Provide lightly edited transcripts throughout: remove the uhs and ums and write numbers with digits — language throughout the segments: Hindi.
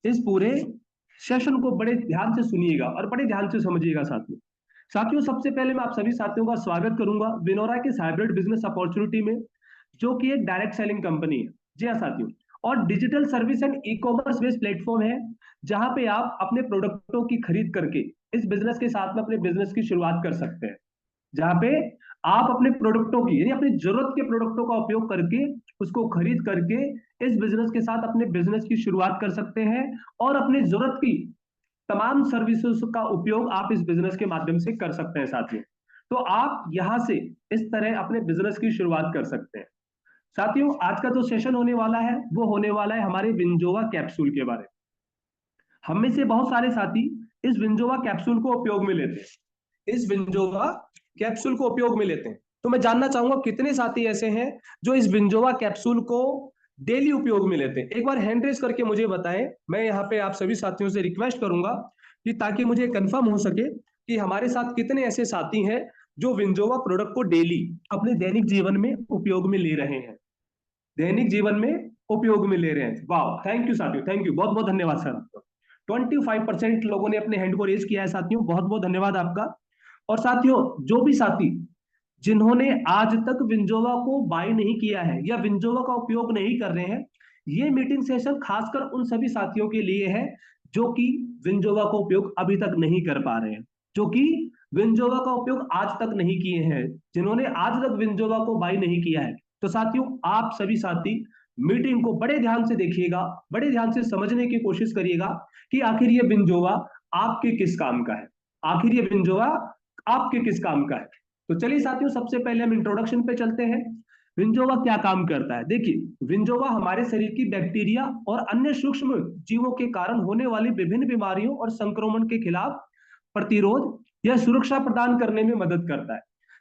इस पूरे सेशन को बड़े ध्यान से सुनिएगा और बड़े ध्यान से समझिएगा साथियों। साथियों, सबसे पहले मैं आप सभी साथियों का स्वागत करूंगा विनोरा के हाइब्रिड बिजनेस अपॉर्चुनिटी में, जो कि एक डायरेक्ट सेलिंग कंपनी है। जी हाँ साथियों, और digital service and e commerce based platform है, जहां पे आप अपने प्रोडक्टों की खरीद करके इस बिजनेस के साथ में अपने बिजनेस की शुरुआत कर सकते हैं। जहां पे आप अपने प्रोडक्टों की यानी अपनी जरूरत के प्रोडक्टों का उपयोग करके उसको खरीद करके इस बिजनेस के साथ अपने बिजनेस की शुरुआत कर सकते हैं, और अपनी जरूरत की तमाम सर्विसेज का उपयोग आप इस बिजनेस के माध्यम से कर सकते हैं साथियों। तो आप यहां से इस तरह अपने बिजनेस की शुरुआत कर सकते हैं। साथियों, आज का जो सेशन होने वाला है वो होने वाला है हमारे विंजोवा कैप्सूल के बारे में। हम में से बहुत सारे साथी इस विंजोवा कैप्सूल को उपयोग में लेते हैं, इस विंजोवा कैप्सूल को उपयोग में लेते हैं। तो मैं जानना चाहूंगा कितने साथी ऐसे हैं जो इस विंजोवा कैप्सूल को डेली उपयोग में लेते हैं। एक बार हैंड रेज करके मुझे बताएं। मैं यहाँ पे आप सभी साथियों से रिक्वेस्ट करूंगा कि ताकि मुझे कंफर्म हो सके कि हमारे साथ कितने ऐसे साथी हैं जो विंजोवा प्रोडक्ट को डेली अपने दैनिक जीवन में उपयोग में ले रहे हैं, दैनिक जीवन में उपयोग में ले रहे हैं। वाह, थैंक यू साथियों, थैंक यू, बहुत बहुत धन्यवाद सर आपका। 25% लोगों ने अपने हैंड को रेज किया है साथियों, बहुत बहुत धन्यवाद आपका। और साथियों, जो भी साथी जिन्होंने आज तक विंजोवा को बाय नहीं किया है या विंजोवा का उपयोग नहीं कर रहे हैं, ये मीटिंग सेशन खासकर उन सभी साथियों के लिए है जो कि विंजोवा का उपयोग अभी तक नहीं कर पा रहे हैं, जो कि विंजोवा का उपयोग आज तक नहीं किए हैं, जिन्होंने आज तक विंजोवा को बाय नहीं किया है। तो साथियों, आप सभी साथी मीटिंग को बड़े ध्यान से देखिएगा, बड़े ध्यान से समझने की कोशिश करिएगा कि आखिर ये विंजोवा आपके किस काम का है, आखिर ये विंजोवा आपके किस काम का है। तो चलिए साथियों, सबसे पहले हम इंट्रोडक्शन पे चलते हैं। विंजोवा क्या काम करता है? देखिए, विंजोवा हमारे शरीर की बैक्टीरिया और अन्य सूक्ष्म जीवों के कारण होने वाली विभिन्न बीमारियों और संक्रमण के खिलाफ प्रतिरोध या सुरक्षा प्रदान करने में मदद करता है।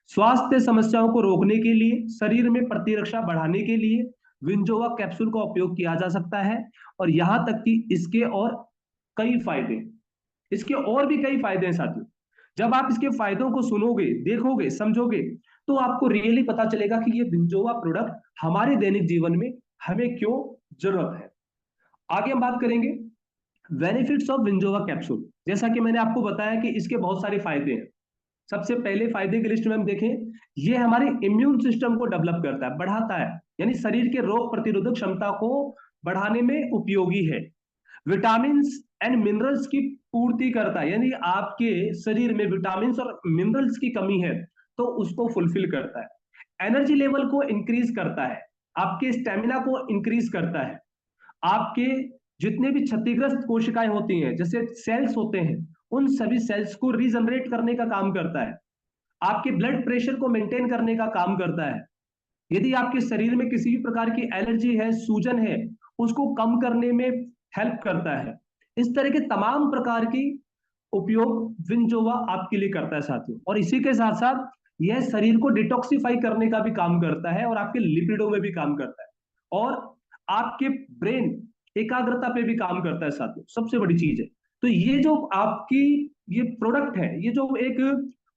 स्वास्थ्य समस्याओं को रोकने के लिए, शरीर में प्रतिरक्षा बढ़ाने के लिए विंजोवा कैप्सूल का उपयोग किया जा सकता है। और यहां तक कि इसके और कई फायदे, इसके और भी कई फायदे हैं साथियों। जब आप इसके फायदों को सुनोगे, देखोगे, समझोगे, तो आपको रियली पता चलेगा कि ये विंजोवा प्रोडक्ट हमारे दैनिक जीवन में हमें क्यों जरूरत है। आगे हम बात करेंगे बेनिफिट्स ऑफ विंजोवा कैप्सूल। जैसा कि मैंने आपको बताया कि इसके बहुत सारे फायदे हैं। सबसे पहले फायदे की लिस्ट में हम देखें, ये हमारे इम्यून सिस्टम को डेवलप करता है, बढ़ाता है, यानी शरीर के रोग प्रतिरोधक क्षमता को बढ़ाने में उपयोगी है। विटामिन एंड मिनरल्स की पूर्ति करता है, यानी आपके शरीर में विटामिन और मिनरल्स की कमी है तो उसको फुलफिल करता है। एनर्जी लेवल को इंक्रीज करता है, आपके स्टेमिना को इंक्रीज करता है। आपके जितने भी क्षतिग्रस्त कोशिकाएं होती हैं, जैसे सेल्स होते हैं, उन सभी सेल्स को रीजनरेट करने का काम करता है। आपके ब्लड प्रेशर को मेंटेन करने का काम करता है। यदि आपके शरीर में किसी भी प्रकार की एलर्जी है, सूजन है, उसको कम करने में हेल्प करता है। इस तरह के तमाम प्रकार की उपयोग विंजोवा आपके लिए करता है साथियों। और इसी के साथ साथ यह शरीर को डिटॉक्सिफाई करने का भी काम करता है और आपके लिपिडों में भी काम करता है, और आपके ब्रेन एकाग्रता पे भी काम करता है साथियों, सबसे बड़ी चीज है। तो ये जो आपकी ये प्रोडक्ट है, ये जो एक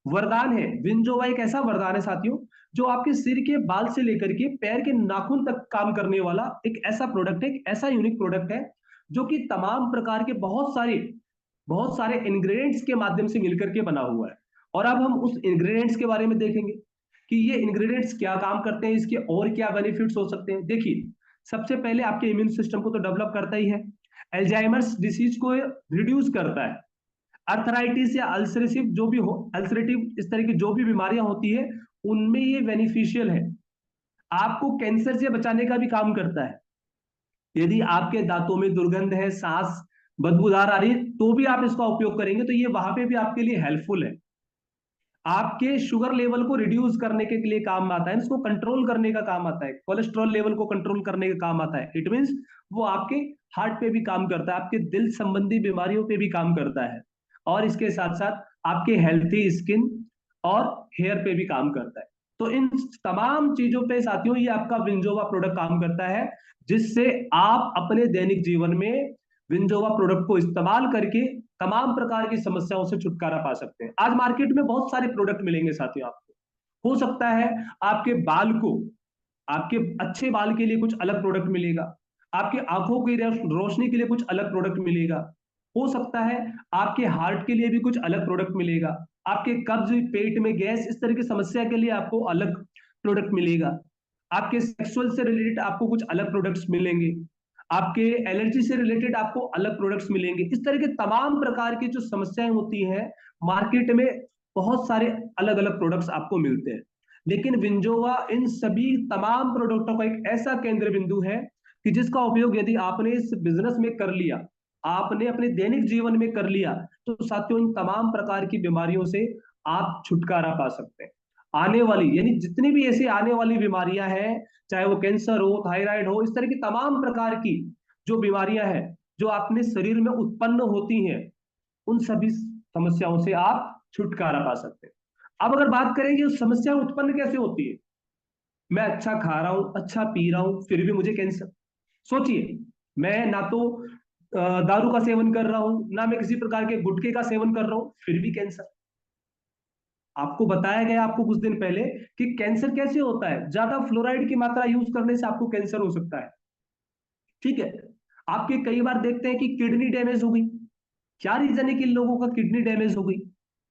वरदान है, विंजोवा एक ऐसा वरदान है साथियों, जो आपके सिर के बाल से लेकर के पैर के नाखून तक काम करने वाला एक ऐसा प्रोडक्ट है, एक ऐसा यूनिक प्रोडक्ट है, जो कि तमाम प्रकार के बहुत सारे इंग्रेडिएंट्स के माध्यम से मिलकर के बना हुआ है। और अब हम उस इंग्रेडिएंट्स के बारे में देखेंगे कि ये इंग्रेडिएंट्स क्या काम करते हैं, इसके और क्या बेनिफिट्स हो सकते हैं। देखिए, सबसे पहले आपके इम्यून सिस्टम को तो डेवलप करता ही है, एल्जाइमर्स डिसीज को रिड्यूस करता है, अर्थराइटिस या अल्सरेटिव जो भी हो, अल्सरेटिव इस तरह की जो भी बीमारियां होती है उनमें ये बेनिफिशियल है। आपको कैंसर से बचाने का भी काम करता है। यदि आपके दांतों में दुर्गंध है, सांस बदबूदार आ रही है, तो भी आप इसका उपयोग करेंगे तो ये वहां पे भी आपके लिए हेल्पफुल है। आपके शुगर लेवल को रिड्यूस करने के लिए काम आता है, इसको कंट्रोल करने का काम आता है, कोलेस्ट्रॉल लेवल को कंट्रोल करने का काम आता है। इट मींस वो आपके हार्ट पे भी काम करता है, आपके दिल संबंधी बीमारियों पे भी काम करता है, और इसके साथ साथ आपके हेल्थी स्किन और हेयर पे भी काम करता है। तो इन तमाम चीजों पे साथियों ये आपका विंजोवा प्रोडक्ट काम करता है, जिससे आप अपने दैनिक जीवन में विंजोवा प्रोडक्ट को इस्तेमाल करके तमाम प्रकार की समस्याओं से छुटकारा पा सकते हैं। आज मार्केट में बहुत सारे प्रोडक्ट मिलेंगे साथियों आपको। हो सकता है आपके बाल को, आपके अच्छे बाल के लिए कुछ अलग प्रोडक्ट मिलेगा, आपकी आंखों की रोशनी के लिए कुछ अलग प्रोडक्ट मिलेगा। हो सकता है आपके हार्ट के लिए भी कुछ अलग प्रोडक्ट मिलेगा। आपके कब्ज, पेट में गैस, इस तरह की समस्या के लिए आपको अलग प्रोडक्ट मिलेगा। आपके सेक्सुअल से रिलेटेड आपको कुछ अलग प्रोडक्ट्स मिलेंगे। आपके एलर्जी से रिलेटेड आपको अलग प्रोडक्ट्स मिलेंगे। इस तरह के तमाम प्रकार की जो समस्याएं होती हैं मार्केट में, बहुत सारे अलग अलग प्रोडक्ट्स आपको मिलते हैं। लेकिन विंजोवा इन सभी तमाम प्रोडक्टों का एक ऐसा केंद्र बिंदु है कि जिसका उपयोग यदि आपने इस बिजनेस में कर लिया, आपने अपने दैनिक जीवन में कर लिया, तो साथियों इन तमाम प्रकार की बीमारियों से आप छुटकारा पा सकते हैं। आने वाली यानी जितनी भी ऐसी आने वाली बीमारियां हैं, चाहे वो कैंसर हो, थायराइड हो, इस तरह की तमाम प्रकार की जो बीमारियां हैं जो अपने शरीर में उत्पन्न होती हैं, उन सभी समस्याओं से आप छुटकारा पा सकते हैं। अब अगर बात करें कि समस्या उत्पन्न कैसे होती है, मैं अच्छा खा रहा हूं, अच्छा पी रहा हूं, फिर भी मुझे कैंसर। सोचिए, मैं ना तो दारू का सेवन कर रहा हूं, ना मैं किसी प्रकार के गुटखे का सेवन कर रहा हूं, फिर भी कैंसर। आपको बताया गया आपको कुछ दिन पहले कि कैंसर कैसे होता है, ज्यादा फ्लोराइड की मात्रा यूज करने से आपको कैंसर हो सकता है। ठीक है। आपके कई बार देखते हैं कि किडनी डैमेज हो गई। क्या रीजन है कि इन लोगों का किडनी डैमेज हो गई?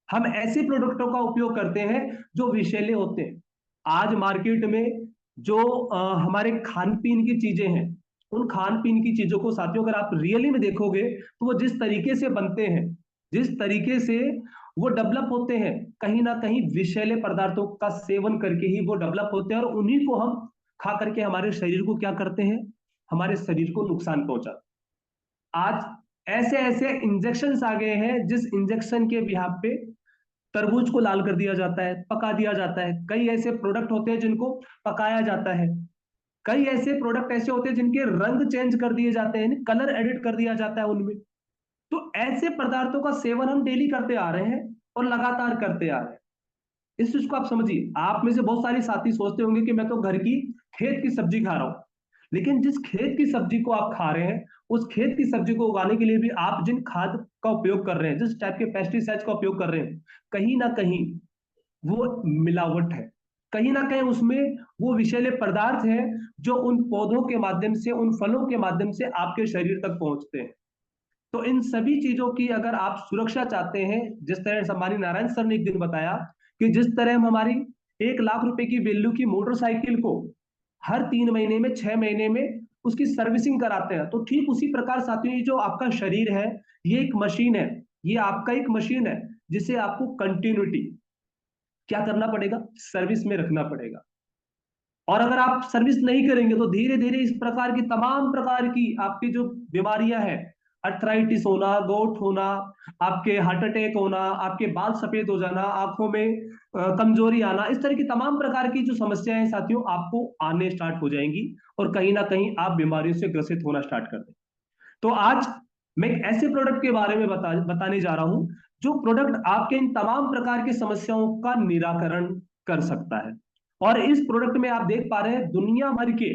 हम ऐसे प्रोडक्टों का उपयोग करते हैं जो विषैले होते हैं। आज मार्केट में जो हमारे खान पीन की चीजें हैं, उन खान पीन की चीजों को साथियों अगर आप रियली में देखोगे तो वो जिस तरीके से बनते हैं, जिस तरीके से वो डेवलप होते हैं, कहीं ना कहीं विषैले पदार्थों का सेवन करके ही वो डेवलप होते हैं, और उन्हीं को हम खा करके हमारे शरीर को क्या करते हैं, हमारे शरीर को नुकसान पहुंचाते हैं। आज ऐसे ऐसे इंजेक्शन आ गए हैं जिस इंजेक्शन के बिहाफ पे तरबूज को लाल कर दिया जाता है, पका दिया जाता है। कई ऐसे प्रोडक्ट होते हैं जिनको पकाया जाता है। कई ऐसे प्रोडक्ट ऐसे होते हैं जिनके रंग चेंज कर दिए जाते हैं, कलर एडिट कर दिया जाता है उनमें। तो ऐसे पदार्थों का सेवन हम डेली करते आ रहे हैं और लगातार करते आ रहे हैं। इस चीज को आप समझिए। आप में से बहुत सारे साथी सोचते होंगे कि मैं तो घर की खेत की सब्जी खा रहा हूं, लेकिन जिस खेत की सब्जी को आप खा रहे हैं, उस खेत की सब्जी को उगाने के लिए भी आप जिन खाद का उपयोग कर रहे हैं, जिस टाइप के पेस्टिसाइड्स का उपयोग कर रहे हैं, कहीं ना कहीं वो मिलावट है। कहीं ना कहीं उसमें वो विषैले पदार्थ है जो उन पौधों के माध्यम से, उन फलों के माध्यम से आपके शरीर तक पहुंचते हैं। तो इन सभी चीजों की अगर आप सुरक्षा चाहते हैं, जिस तरह सम्मानी नारायण सर ने एक दिन बताया कि जिस तरह हम हमारी 1 लाख रुपए की वैल्यू की मोटरसाइकिल को हर 3 महीने में, 6 महीने में उसकी सर्विसिंग कराते हैं, तो ठीक उसी प्रकार साथियों ये जो आपका शरीर है, ये एक मशीन है। ये आपका एक मशीन है जिसे आपको कंटिन्यूटी क्या करना पड़ेगा, सर्विस में रखना पड़ेगा। और अगर आप सर्विस नहीं करेंगे तो धीरे धीरे इस प्रकार की तमाम प्रकार की आपकी जो बीमारियां हैं, अर्थराइटिस होना, गोट होना, आपके हार्ट अटैक होना, आपके बाल सफेद हो जाना, आंखों में कमजोरी आना, इस तरह की तमाम प्रकार की जो समस्याएं साथियों आपको आने स्टार्ट हो जाएंगी, और कहीं ना कहीं आप बीमारियों से ग्रसित होना स्टार्ट कर दें। तो आज मैं एक ऐसे प्रोडक्ट के बारे में बताने जा रहा हूं जो प्रोडक्ट आपके इन तमाम प्रकार की समस्याओं का निराकरण कर सकता है। और इस प्रोडक्ट में आप देख पा रहे हैं दुनिया भर के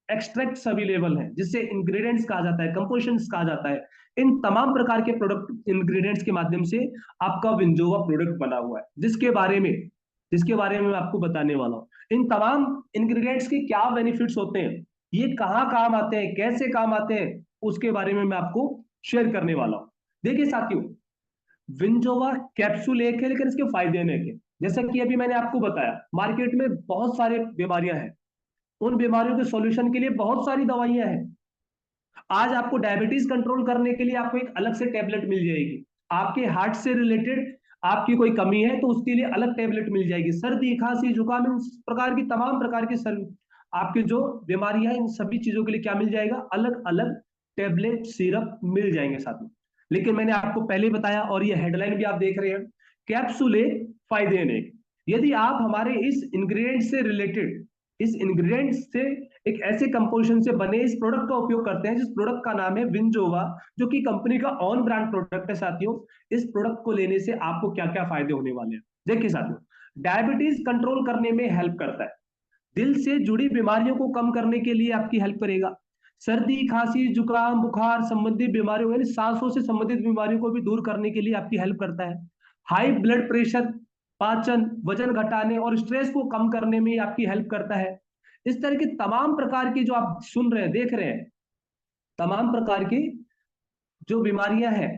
एक्सट्रैक्ट्स अवेलेबल हैं, जिससे इंग्रेडिएंट्स कहा जाता है, कंपोजिशंस कहा जाता है। इन तमाम प्रकार के प्रोडक्ट इंग्रेडिएंट्स के माध्यम से आपका विंजोवा प्रोडक्ट बना हुआ है, जिसके बारे में मैं आपको बताने वाला हूं। इन तमाम इंग्रेडिएंट्स के क्या बेनिफिट्स होते हैं, ये कहाँ काम आते हैं, कैसे काम आते हैं, उसके बारे में मैं आपको शेयर करने वाला हूं। देखिए साथियों, विंजोवा कैप्सूल एक है लेकिन इसके फायदे अनेक है। जैसा कि अभी मैंने आपको बताया, मार्केट में बहुत सारे बीमारियां हैं, उन बीमारियों के सॉल्यूशन के लिए बहुत सारी दवाइयां हैं। आज आपको डायबिटीज कंट्रोल करने के लिए आपको एक अलग से टेबलेट मिल जाएगी। आपके हार्ट से रिलेटेड आपकी कोई कमी है तो उसके लिए अलग टेबलेट मिल जाएगी। सर्दी, खांसी, जुकाम, इन प्रकार की तमाम प्रकार की आपकी जो बीमारियां हैं, इन सभी चीजों के लिए क्या मिल जाएगा, अलग अलग टेबलेट, सिरप मिल जाएंगे साथ में। लेकिन मैंने आपको पहले बताया, और ये हेडलाइन भी आप देख रहे हैं, कैप्सूल एक, फायदे अनेक। यदि आप हमारे इस इंग्रेडिएंट से एक ऐसे कंपोजिशन से बने इस प्रोडक्ट का उपयोग करते हैं, जिस प्रोडक्ट का नाम है विंजोवा, जो कि कंपनी का ऑन ब्रांड प्रोडक्ट है साथियों। इस प्रोडक्ट को लेने से आपको क्या क्या फायदे होने वाले हैं, देखिए साथियों। डायबिटीज कंट्रोल करने में हेल्प करता है, दिल से जुड़ी बीमारियों को कम करने के लिए आपकी हेल्प करेगा, सर्दी, खांसी, जुकाम, बुखार संबंधित बीमारियों यानी सांसों से संबंधित बीमारियों को भी दूर करने के लिए आपकी हेल्प करता है। हाई ब्लड प्रेशर, पाचन, वजन घटाने और स्ट्रेस को कम करने में आपकी हेल्प करता है। इस तरह की तमाम प्रकार की जो आप सुन रहे हैं, देख रहे हैं, तमाम प्रकार की जो बीमारियां हैं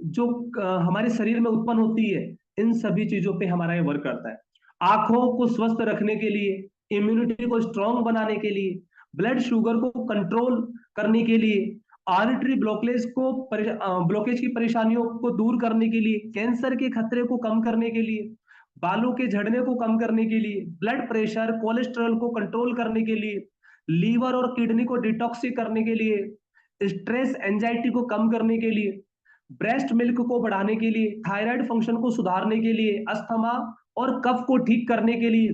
जो हमारे शरीर में उत्पन्न होती है, इन सभी चीजों पे हमारा ये वर्क करता है। आंखों को स्वस्थ रखने के लिए, इम्यूनिटी को स्ट्रांग बनाने के लिए, ब्लड शुगर को कंट्रोल करने के लिए, आर्टरी ब्लॉकेज को ब्लॉकेज की परेशानियों को दूर करने के लिए, कैंसर के खतरे को कम करने के लिए, बालों के झड़ने को कम करने के लिए, ब्लड प्रेशर कोलेस्ट्रॉल को कंट्रोल करने के लिए, लीवर और किडनी को डिटॉक्सिक करने के लिए, स्ट्रेस एंजाइटी को कम करने के लिए, ब्रेस्ट मिल्क को बढ़ाने के लिए, थायराइड फंक्शन को सुधारने के लिए, अस्थमा और कफ को ठीक करने के लिए,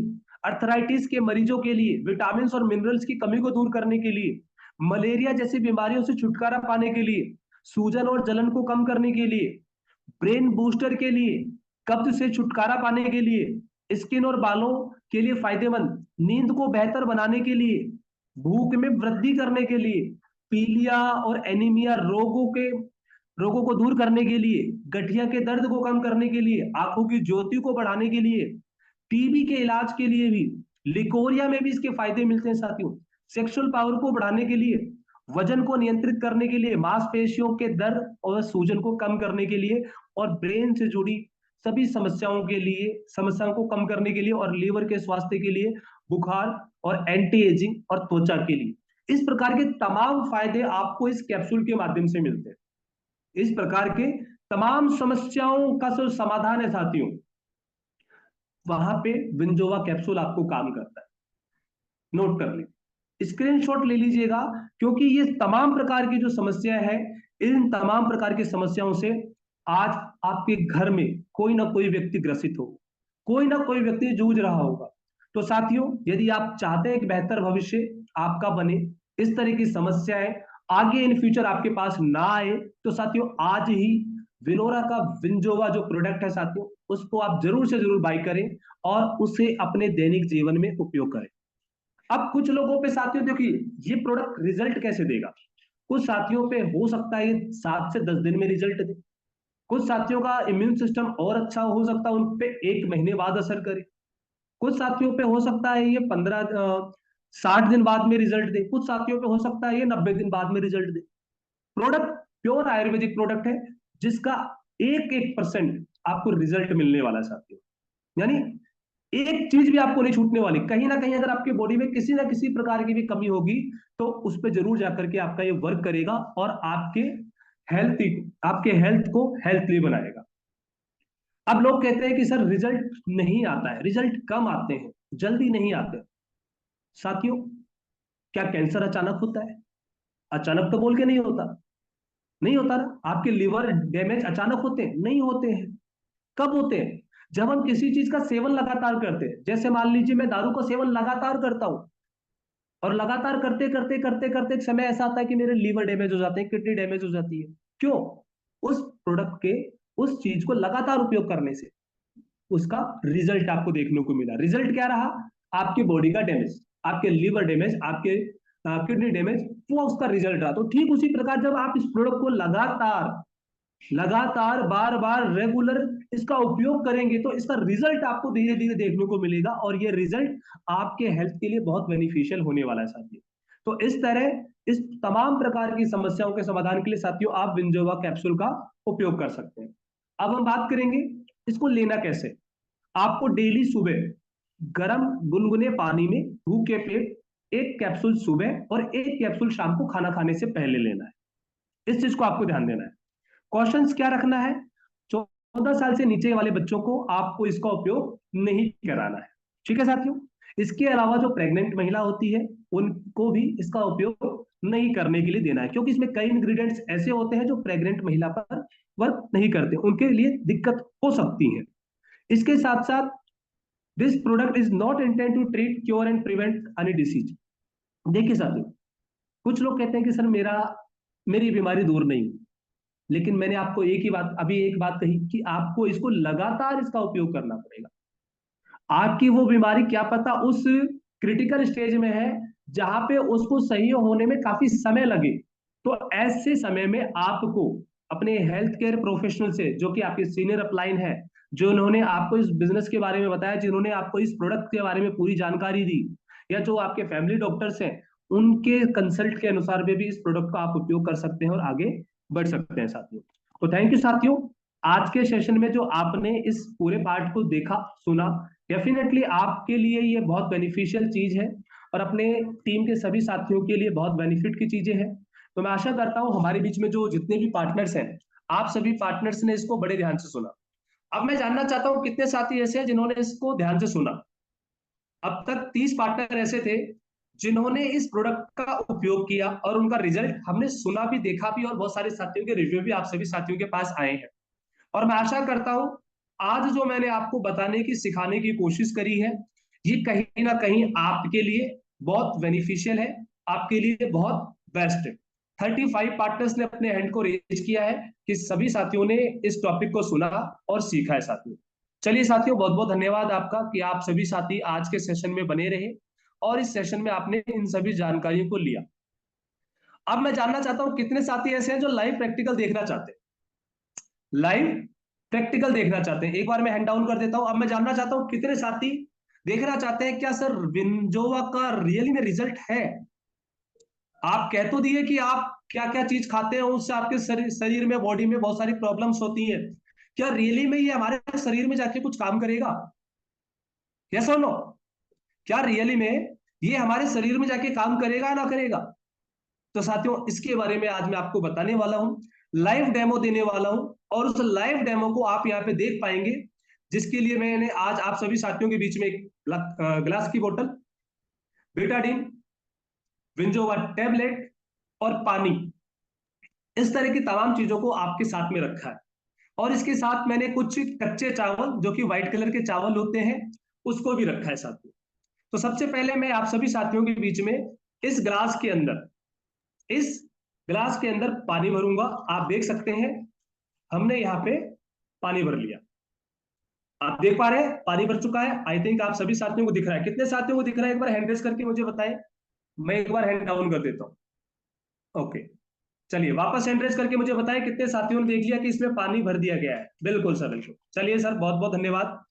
अर्थराइटिस के मरीजों के लिए विटामिन और मिनरल्स की कमी को दूर करने के लिए, मलेरिया जैसी बीमारियों से छुटकारा पाने के लिए, सूजन और जलन को कम करने के लिए, ब्रेन बूस्टर के लिए, कब्ज से छुटकारा पाने के लिए, स्किन और बालों के लिए फायदेमंद, नींद को बेहतर बनाने के लिए, भूख में वृद्धि करने के लिए, पीलिया और एनीमिया रोगों को दूर करने के लिए, गठिया के दर्द को कम करने के लिए, आंखों की ज्योति को बढ़ाने के लिए, टीबी के इलाज के लिए भी, लिकोरिया में भी इसके फायदे मिलते हैं साथियों, सेक्सुअल पावर को बढ़ाने के लिए, वजन को नियंत्रित करने के लिए, मांसपेशियों के दर्द और सूजन को कम करने के लिए, और ब्रेन से जुड़ी सभी समस्याओं को कम करने के लिए, और लीवर के स्वास्थ्य के लिए, बुखार और एंटी एजिंग और त्वचा के लिए। इस प्रकार के तमाम फायदे आपको इस कैप्सूल के माध्यम से मिलते हैं। इस प्रकार के तमाम समस्याओं का जो समाधान है साथियों, वहां पे विंजोवा कैप्सूल आपको काम करता है। नोट कर लीजिए, स्क्रीनशॉट ले लीजिएगा, क्योंकि ये तमाम प्रकार की जो समस्या है, इन तमाम प्रकार की समस्याओं से आज आपके घर में कोई ना कोई व्यक्ति ग्रसित हो, कोई ना कोई व्यक्ति जूझ रहा होगा। तो साथियों, यदि आप चाहते हैं एक बेहतर भविष्य आपका बने, इस तरह की समस्याएं आगे इन फ्यूचर आपके पास ना आए, तो साथियों आज ही विनोरा का विंजोवा जो प्रोडक्ट है साथियों, उसको आप जरूर से जरूर बाय करें और उसे अपने दैनिक जीवन में उपयोग करें। अब कुछ लोगों पे साथियों देखिए, ये प्रोडक्ट रिजल्ट कैसे देगा। कुछ साथियों पे हो सकता है ये 7 से 10 दिन में रिजल्ट दे, कुछ साथियों का इम्यून सिस्टम और अच्छा हो सकता है, उन पे 1 महीने बाद असर करे, कुछ साथियों पे हो सकता है ये 60 दिन बाद में रिजल्ट दे, कुछ साथियों पे हो सकता है ये 90 दिन बाद में रिजल्ट दे। प्रोडक्ट प्योर आयुर्वेदिक प्रोडक्ट है, जिसका 1% आपको रिजल्ट मिलने वाला है साथियों। यानी एक चीज भी आपको नहीं छूटने वाली। कहीं ना कहीं अगर आपके बॉडी में किसी ना किसी प्रकार की भी कमी होगी, तो उस पर जरूर जाकर के आपका ये वर्क करेगा और आपके हेल्थ को हेल्थली बनाएगा। अब लोग कहते हैं कि सर रिजल्ट नहीं आता है, रिजल्ट कम आते हैं, जल्दी नहीं आते। साथियों, क्या कैंसर अचानक होता है? अचानक तो बोल के नहीं होता, नहीं होता ना। आपके लिवर डैमेज अचानक होते हैं? नहीं होते हैं। कब होते हैं? जब हम किसी चीज का सेवन लगातार करते हैं। जैसे मान लीजिए मैं दारू का सेवन लगातार करता हूं, और लगातार करते करते करते करते एक समय ऐसा आता है कि मेरे लीवर डैमेज हो जाते हैं, किडनी डैमेज हो जाती है। क्यों? उस प्रोडक्ट के, उस चीज को लगातार उपयोग करने से उसका रिजल्ट आपको देखने को मिला। रिजल्ट क्या रहा? आपके बॉडी का डैमेज, आपके लीवर डैमेज, आपके किडनी डैमेज, वो उसका रिजल्ट रहा। तो ठीक उसी प्रकार जब आप इस प्रोडक्ट को लगातार लगातार बार बार रेगुलर इसका उपयोग करेंगे, तो इसका रिजल्ट आपको धीरे धीरे देखने को मिलेगा, और ये रिजल्ट आपके हेल्थ के लिए बहुत बेनिफिशियल होने वाला है साथियों। तो इस तरह इस तमाम प्रकार की समस्याओं के समाधान के लिए साथियों आप विंजोवा कैप्सूल का उपयोग कर सकते हैं। अब हम बात करेंगे इसको लेना कैसे। आपको डेली सुबह गर्म गुनगुने पानी में भूखे पेट 1 कैप्सूल सुबह और 1 कैप्सूल शाम को खाना खाने से पहले लेना है। इस चीज को आपको ध्यान देना है। क्वेश्चंस क्या रखना है? 14 साल से नीचे वाले बच्चों को आपको इसका उपयोग नहीं कराना है। ठीक है साथियों। इसके अलावा जो प्रेग्नेंट महिला होती है, उनको भी इसका उपयोग नहीं करने के लिए देना है, क्योंकि इसमें कई इंग्रेडिएंट्स ऐसे होते हैं जो प्रेग्नेंट महिला पर वर्क नहीं करते, उनके लिए दिक्कत हो सकती है। इसके साथ साथ this product is not intend to treat, cure and prevent any disease. देखिए साथियों, कुछ लोग कहते हैं कि सर मेरी बीमारी दूर नहीं हुई, लेकिन मैंने आपको एक बात कही कि आपको इसको लगातार इसका उपयोग करना पड़ेगा। आपकी वो बीमारी क्या पता उस क्रिटिकल स्टेज में है जहां पे उसको सही होने में काफी समय लगे। तो ऐसे समय में आपको अपने हेल्थ केयर प्रोफेशनल से, जो कि आपके सीनियर अपलाइन है, जो उन्होंने आपको इस बिजनेस के बारे में बताया, जिन्होंने आपको इस प्रोडक्ट के बारे में पूरी जानकारी दी, या जो आपके फैमिली डॉक्टर्स हैं, उनके कंसल्ट के अनुसार भी इस प्रोडक्ट का आप उपयोग कर सकते हैं और आगे बढ़ सकते हैं साथियों। तो थैंक यू साथियों, आज के सेशन में जो आपने इस पूरे पार्ट को देखा सुना, डेफिनेटली आपके लिए ये बहुत बेनिफिशियल चीज है और अपने टीम के सभी साथियों के लिए बहुत बेनिफिट की चीजें हैं। तो मैं आशा करता हूं हमारे बीच में जो जितने भी पार्टनर्स हैं, आप सभी पार्टनर्स ने इसको बड़े ध्यान से सुना। अब मैं जानना चाहता हूं कितने साथी ऐसे हैं जिन्होंने इसको ध्यान से सुना। अब तक 30 पार्टनर ऐसे थे जिन्होंने इस प्रोडक्ट का उपयोग किया और उनका रिजल्ट हमने सुना भी, देखा भी, और बहुत सारे साथियों के रिव्यू भी आप सभी साथियों के पास आए हैं। और मैं आशा करता हूं आज जो मैंने आपको बताने की, सिखाने की कोशिश करी है, ये कहीं ना कहीं आपके लिए बहुत बेनिफिशियल है, आपके लिए बहुत बेस्ट है। 35 पार्टनर्स ने अपने हैंड को रेज किया है कि सभी साथियों ने इस टॉपिक को सुना और सीखा है साथियों। चलिए साथियों, बहुत बहुत धन्यवाद आपका कि आप सभी साथी आज के सेशन में बने रहे और इस सेशन में आपने इन सभी जानकारियों को लिया। अब मैं जानना चाहता हूं कितने साथी ऐसे हैं जो लाइव प्रैक्टिकल देखना चाहते हैं, लाइव प्रैक्टिकल देखना चाहते हैं। एक बार मैं हैंड डाउन कर देता हूं। अब मैं जानना चाहता हूं कितने साथी देखना चाहते हैं, क्या सर विंजोवा का रियली में रिजल्ट है? आप कह तो दिए कि आप क्या क्या चीज खाते हैं उससे आपके शरीर में, बॉडी में बहुत सारी प्रॉब्लम्स होती हैं। क्या रियली में ये हमारे शरीर में जाके कुछ काम करेगा? यस और नो? क्या रियली में ये हमारे शरीर में जाके काम करेगा ना करेगा? तो साथियों, इसके बारे में आज मैं आपको बताने वाला हूं, लाइव डेमो देने वाला हूं, और उस लाइव डेमो को आप यहाँ पे देख पाएंगे, जिसके लिए मैंने आज आप सभी साथियों के बीच में एक ग्लास की बोतल, बेटाडीन, विंजोवा टैबलेट और पानी, इस तरह की तमाम चीजों को आपके साथ में रखा है। और इसके साथ मैंने कुछ कच्चे चावल, जो कि व्हाइट कलर के चावल होते हैं, उसको भी रखा है साथियों। तो सबसे पहले मैं आप सभी साथियों के बीच में इस ग्लास के अंदर, इस ग्लास के अंदर पानी भरूंगा। आप देख सकते हैं हमने यहाँ पे पानी भर लिया। आप देख पा रहे हैं पानी भर चुका है। आई थिंक आप सभी साथियों को दिख रहा है। कितने साथियों को दिख रहा है एक बार हैंड रेज करके मुझे बताएं। मैं एक बार हैंड डाउन कर देता हूं। ओके, चलिए वापस हैंड रेज करके मुझे बताएं कितने साथियों ने देख लिया कि इसमें पानी भर दिया गया है। बिल्कुल सर, बिल्कुल। चलिए सर, बहुत बहुत धन्यवाद।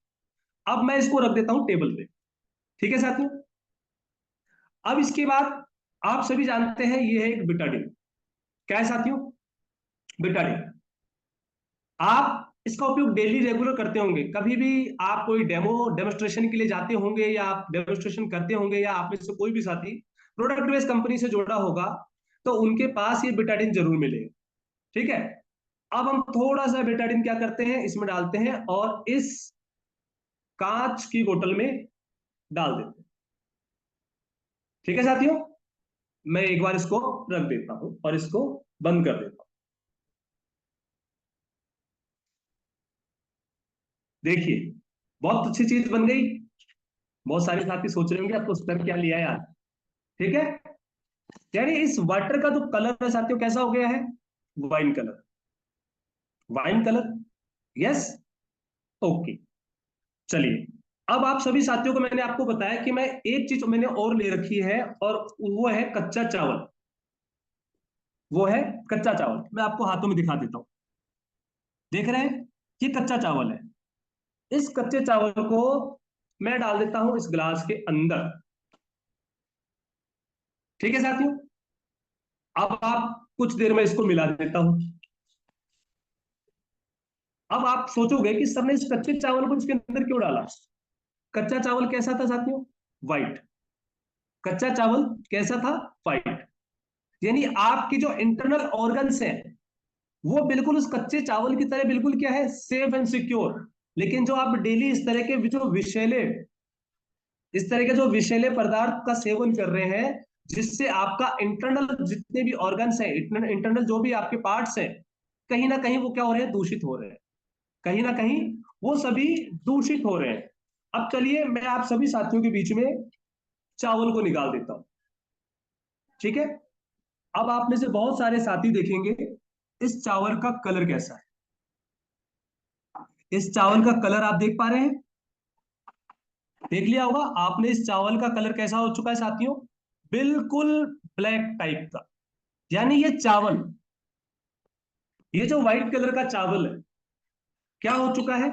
अब मैं इसको रख देता हूं टेबल पे। ठीक है साथियों। अब इसके बाद आप सभी जानते हैं ये है एक बिटाडिन। क्या है साथियों? बिटाडिन। आप इसका उपयोग डेली रेगुलर करते होंगे। कभी भी आप कोई डेमोस्ट्रेशन के लिए जाते होंगे, या आप डेमोस्ट्रेशन करते होंगे, या आप में से कोई भी साथी प्रोडक्ट बेस्ड कंपनी से जुड़ा होगा, तो उनके पास ये बिटाडिन जरूर मिलेगा। ठीक है। अब हम थोड़ा सा बेटाडिन क्या करते हैं, इसमें डालते हैं और इस कांच की बोतल में डाल देते हैं। ठीक है साथियों, मैं एक बार इसको रख देता हूं और इसको बंद कर देता हूं। देखिए, बहुत अच्छी चीज बन गई। बहुत सारे साथी सोच रहे होंगे आपको स्तर क्या लिया यार। ठीक है। यानी इस वाटर का जो कलर है साथियों, कैसा हो गया है? Wine colour. Wine colour. Yes. Okay. चलिए, अब आप सभी साथियों को मैंने आपको बताया कि मैं एक चीज मैंने और ले रखी है, और वो है कच्चा चावल। वो है कच्चा चावल। मैं आपको हाथों में दिखा देता हूं। देख रहे हैं? ये कच्चा चावल है। इस कच्चे चावल को मैं डाल देता हूं इस गिलास के अंदर। ठीक है साथियों। अब आप कुछ देर में इसको मिला देता हूं। अब आप सोचोगे कि सर ने इस कच्चे चावल को इसके अंदर क्यों डाला? कच्चा चावल कैसा था साथियों? वाइट। कच्चा चावल कैसा था? वाइट। यानी आपकी जो इंटरनल ऑर्गन्स हैं, वो बिल्कुल उस कच्चे चावल की तरह बिल्कुल क्या है, सेफ एंड सिक्योर। लेकिन जो आप डेली इस तरह के जो विषैले, इस तरह के जो विषैले पदार्थ का सेवन कर रहे हैं, जिससे आपका इंटरनल जितने भी ऑर्गन्स हैं, इंटरनल जो भी आपके पार्ट्स हैं, कहीं ना कहीं वो क्या हो रहे हैं, दूषित हो रहे हैं। कहीं ना कहीं वो सभी दूषित हो रहे हैं। अब चलिए, मैं आप सभी साथियों के बीच में चावल को निकाल देता हूं। ठीक है। अब आप में से बहुत सारे साथी देखेंगे इस चावल का कलर कैसा है। इस चावल का कलर आप देख पा रहे हैं? देख लिया होगा आपने, इस चावल का कलर कैसा हो चुका है साथियों? बिल्कुल ब्लैक टाइप का। यानी ये चावल, ये जो व्हाइट कलर का चावल है, क्या हो चुका है?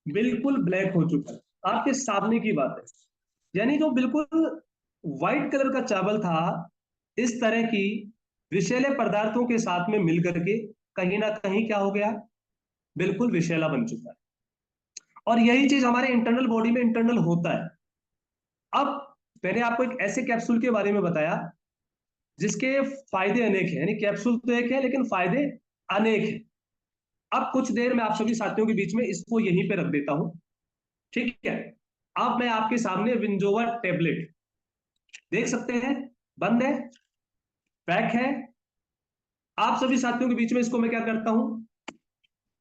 बिल्कुल ब्लैक हो चुका है। आपके सामने की बात है। यानी जो बिल्कुल व्हाइट कलर का चावल था, इस तरह की विषैले पदार्थों के साथ में मिल करके कहीं ना कहीं क्या हो गया, बिल्कुल विषैला बन चुका है। और यही चीज हमारे इंटरनल बॉडी में इंटरनल होता है। अब मैंने आपको एक ऐसे कैप्सूल के बारे में बताया जिसके फायदे अनेक हैं, यानी कैप्सूल तो एक है लेकिन फायदे अनेक हैं। अब कुछ देर में आप सभी साथियों के बीच में इसको यहीं पे रख देता हूं, ठीक है। अब मैं आपके सामने विंजोवा टेबलेट देख सकते हैं, बंद है, पैक है। आप सभी साथियों के बीच में इसको मैं क्या करता हूं,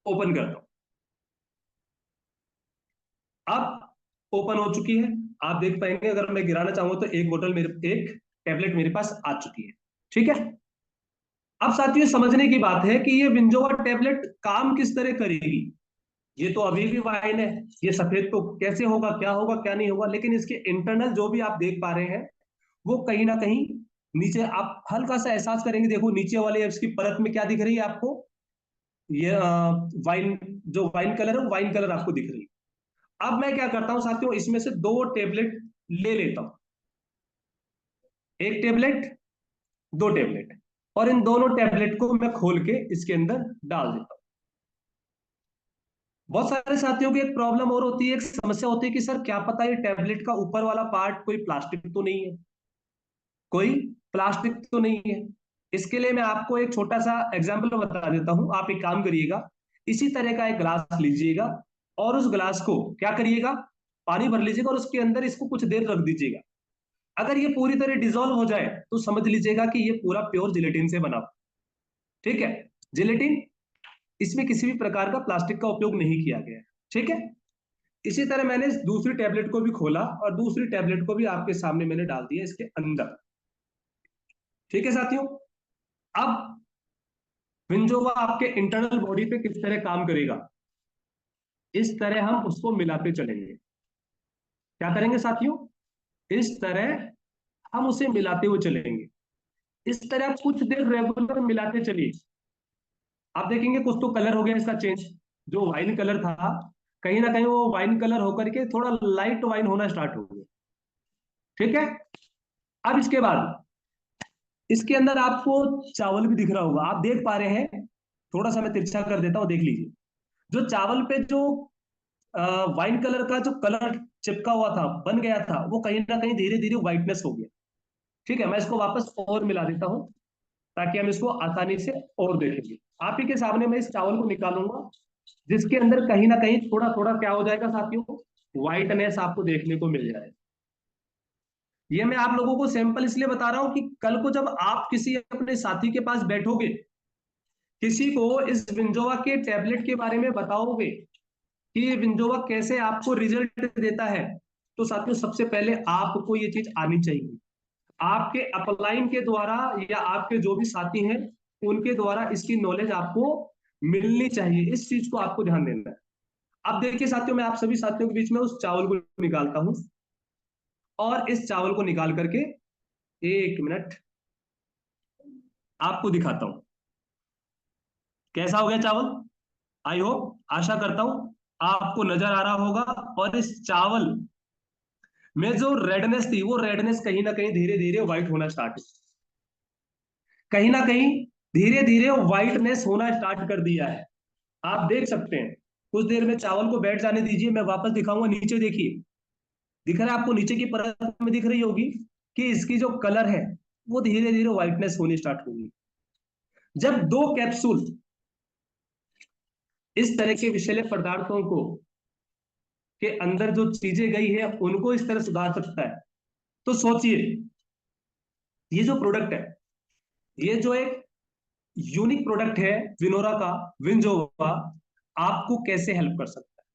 ओपन करता हूं। अब ओपन हो चुकी है, आप देख पाएंगे। अगर मैं गिराना चाहूंगा तो एक टैबलेट मेरे पास आ चुकी है, ठीक है। अब साथियों समझने की बात है कि ये विंजोवा टैबलेट काम किस तरह करेगी। ये तो अभी भी वाइन है, ये सफेद तो कैसे होगा, क्या होगा क्या नहीं होगा, लेकिन इसके इंटरनल जो भी आप देख पा रहे हैं वो कहीं ना कहीं नीचे आप हल्का सा एहसास करेंगे। देखो नीचे वाले इसकी परत में क्या दिख रही है आपको, ये वाइन, जो वाइन कलर है वो वाइन कलर आपको दिख रही है। अब मैं क्या करता हूं साथियों, इसमें से 2 टेबलेट ले लेता हूं, 1 टेबलेट, 2 टेबलेट, और इन दोनों टेबलेट को मैं खोल के इसके अंदर डाल देता हूं। बहुत सारे साथियों की एक प्रॉब्लम और होती है, एक समस्या होती है कि सर क्या पता ये टेबलेट का ऊपर वाला पार्ट कोई प्लास्टिक तो नहीं है, कोई प्लास्टिक तो नहीं है। इसके लिए मैं आपको एक छोटा सा एग्जाम्पल बता देता हूं। आप एक काम करिएगा, इसी तरह का एक ग्लास लीजिएगा और उस ग्लास को क्या करिएगा, पानी भर लीजिएगा और उसके अंदर इसको कुछ देर रख दीजिएगा। अगर ये पूरी तरह डिजोल्व हो जाए तो समझ लीजिएगा कि ये पूरा प्योर जिलेटिन से बना हुआ, ठीक है। जिलेटिन, इसमें किसी भी प्रकार का प्लास्टिक का उपयोग नहीं किया गया है, ठीक है। इसी तरह मैंने दूसरी टैबलेट को भी खोला और दूसरी टैबलेट को भी आपके सामने मैंने डाल दिया इसके अंदर, ठीक है साथियों। अब विंजोवा आपके इंटरनल बॉडी पे किस तरह काम करेगा, इस तरह हम उसको मिलाते चलेंगे। क्या करेंगे साथियों, इस तरह हम उसे मिलाते हुए चलेंगे। इस तरह कुछ देर रेगुलर मिलाते चलिए। आप देखेंगे कुछ तो कलर हो गया इसका चेंज। जो वाइन कलर था कहीं ना कहीं वो वाइन कलर होकर के थोड़ा लाइट वाइन होना स्टार्ट हो गया, ठीक है। अब इसके बाद इसके अंदर आपको चावल भी दिख रहा होगा, आप देख पा रहे हैं। थोड़ा सा मैं तिरछा कर देता हूं, देख लीजिए। जो चावल पे जो वाइन कलर का जो कलर चिपका हुआ था, बन गया था, वो कहीं ना कहीं धीरे धीरे व्हाइटनेस हो गया, ठीक है। मैं इसको वापस और मिला देता हूं ताकि हम इसको आसानी से और देखेंगे। आप ही के सामने मैं इस चावल को निकालूंगा जिसके अंदर कहीं ना कहीं थोड़ा थोड़ा क्या हो जाएगा साथियों, व्हाइटनेस आपको देखने को मिल जाएगा। ये मैं आप लोगों को सैंपल इसलिए बता रहा हूं कि कल को जब आप किसी अपने साथी के पास बैठोगे, किसी को इस विंजोवा के टैबलेट के बारे में बताओगे कि ये विंजोवा कैसे आपको रिजल्ट देता है, तो साथियों सबसे पहले आपको ये चीज आनी चाहिए। आपके अपलाइन के द्वारा या आपके जो भी साथी हैं उनके द्वारा इसकी नॉलेज आपको मिलनी चाहिए। इस चीज को आपको ध्यान देना है। अब देखिए साथियों, मैं आप सभी साथियों के बीच में उस चावल को निकालता हूं और इस चावल को निकाल करके 1 मिनट आपको दिखाता हूं कैसा हो गया चावल। आई होप, आशा करता हूं आपको नजर आ रहा होगा। और इस चावल में जो रेडनेस थी वो रेडनेस कहीं ना कहीं धीरे धीरे व्हाइट होना स्टार्ट, कहीं ना कहीं धीरे धीरे व्हाइटनेस होना स्टार्ट कर दिया है। आप देख सकते हैं। कुछ देर में चावल को बैठ जाने दीजिए, मैं वापस दिखाऊंगा। नीचे देखिए, दिख रहा है आपको, नीचे की परत में दिख रही होगी कि इसकी जो कलर है वो धीरे धीरे व्हाइटनेस होनी स्टार्ट होगी। जब 2 कैप्सूल इस तरह के विषैले पदार्थों को के अंदर जो चीजें गई है उनको इस तरह सुधार सकता है, तो सोचिए ये जो प्रोडक्ट है, ये जो एक यूनिक प्रोडक्ट है विनोरा का, विंजोवा, आपको कैसे हेल्प कर सकता है,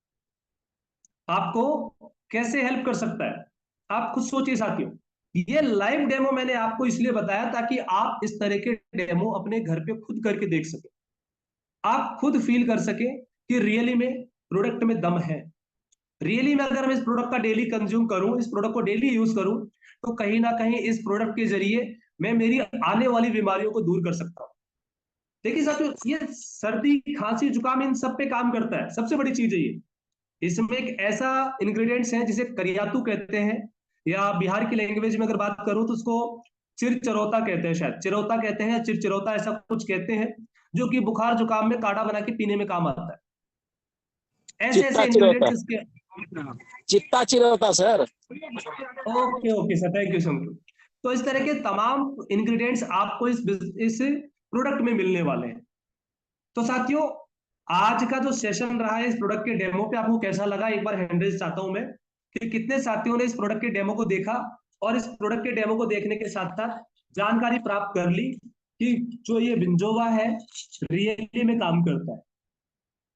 आपको कैसे हेल्प कर सकता है। आप खुद सोचिए साथियों। ये लाइव डेमो मैंने आपको इसलिए बताया ताकि आप इस तरह के डेमो अपने घर पे खुद करके देख सके, आप खुद फील कर सके कि रियली में प्रोडक्ट में दम है। रियली में अगर मैं इस प्रोडक्ट का डेली कंज्यूम करूं, इस प्रोडक्ट को डेली यूज करूं, तो कहीं ना कहीं इस प्रोडक्ट के जरिए मैं मेरी आने वाली बीमारियों को दूर कर सकता हूं। देखिए साथियों, ये सर्दी खांसी जुकाम इन सब पे काम करता है। सबसे बड़ी चीज है ये, इसमें एक ऐसा इंग्रेडिएंट्स है जिसे करियातू कहते हैं, या बिहार की लैंग्वेज में अगर बात करूं तो उसको चिरचरौता कहते हैं, शायद चिरौता कहते हैं या चिरचिरौता ऐसा कुछ कहते हैं, जो कि बुखार जुकाम में काढ़ा बना के पीने में काम आता है। ऐसे चित्ता ऐसे चिरोता, इंग्रेडिएंट्स इसके। चित्ता चिरोता sir. Okay okay sir, thank you so much. तो इस तरह के तमाम इंग्रेडिएंट्स आपको इस प्रोडक्ट में मिलने वाले हैं। तो साथियों, आज का जो सेशन रहा है इस प्रोडक्ट के डेमो पे, आपको कैसा लगा एक बार हैंड रेज चाहता हूं मैं, कि कितने साथियों ने इस प्रोडक्ट के डेमो को देखा और इस प्रोडक्ट के डेमो को देखने के साथ साथ जानकारी प्राप्त कर ली कि जो ये विंजोवा है रियली में काम करता है।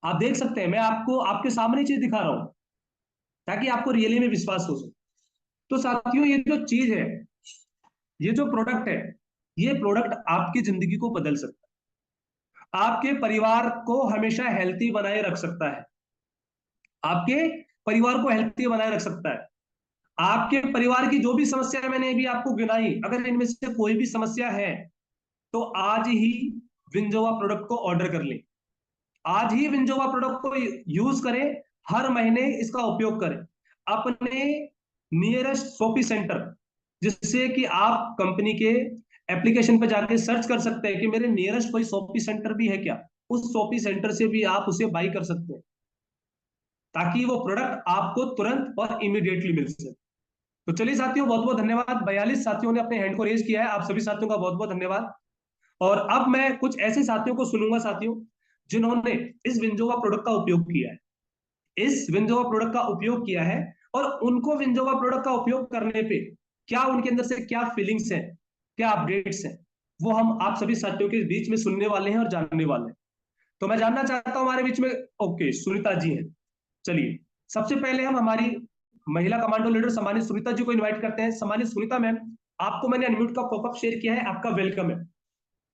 आप देख सकते हैं, मैं आपको आपके सामने चीज दिखा रहा हूं ताकि आपको रियली में विश्वास हो सके। तो साथियों, ये जो चीज है, ये जो प्रोडक्ट है, ये प्रोडक्ट आपकी जिंदगी को बदल सकता है, आपके परिवार को हमेशा हेल्थी बनाए रख सकता है, आपके परिवार को हेल्थी बनाए रख सकता है। आपके परिवार की जो भी समस्या मैंने अभी आपको गिनाई, अगर इनमें से कोई भी समस्या है तो आज ही विंजोवा प्रोडक्ट को ऑर्डर कर लें, आज ही विंजोवा प्रोडक्ट को यूज करें, हर महीने इसका उपयोग करें अपने नियरेस्ट शॉपी सेंटर, जिससे कि आप कंपनी के एप्लीकेशन पर जाके सर्च कर सकते हैं कि मेरे नियरेस्ट कोई शॉपी सेंटर भी है क्या, उस शॉपी सेंटर से भी आप उसे बाई कर सकते हैं, ताकि वो प्रोडक्ट आपको तुरंत और इमीडिएटली मिल सके। तो चलिए साथियों, बहुत बहुत धन्यवाद। 42 साथियों ने अपने हैंड को रेज किया है, आप सभी साथियों का बहुत बहुत धन्यवाद। और अब मैं कुछ ऐसे साथियों को सुनूंगा साथियों, जिन्होंने इस विंजोवा प्रोडक्ट का उपयोग किया है, इस विंजोवा प्रोडक्ट का उपयोग किया है, और उनको विंजोवा प्रोडक्ट का उपयोग करने पे क्या उनके अंदर से क्या फीलिंग्स हैं, क्या अपडेट्स हैं, वो हम आप सभी साथियों के बीच में सुनने वाले हैं और जानने वाले हैं। तो मैं जानना चाहता हूं हमारे बीच में, ओके, सुनीता जी हैं। चलिए, सबसे पहले हम हमारी महिला कमांडो लीडर सम्मानित सुनीता जी को इनवाइट करते हैं। सम्मानित सुनीता मैम, आपको मैंने अनम्यूट का पॉपअप शेयर किया है, आपका वेलकम है।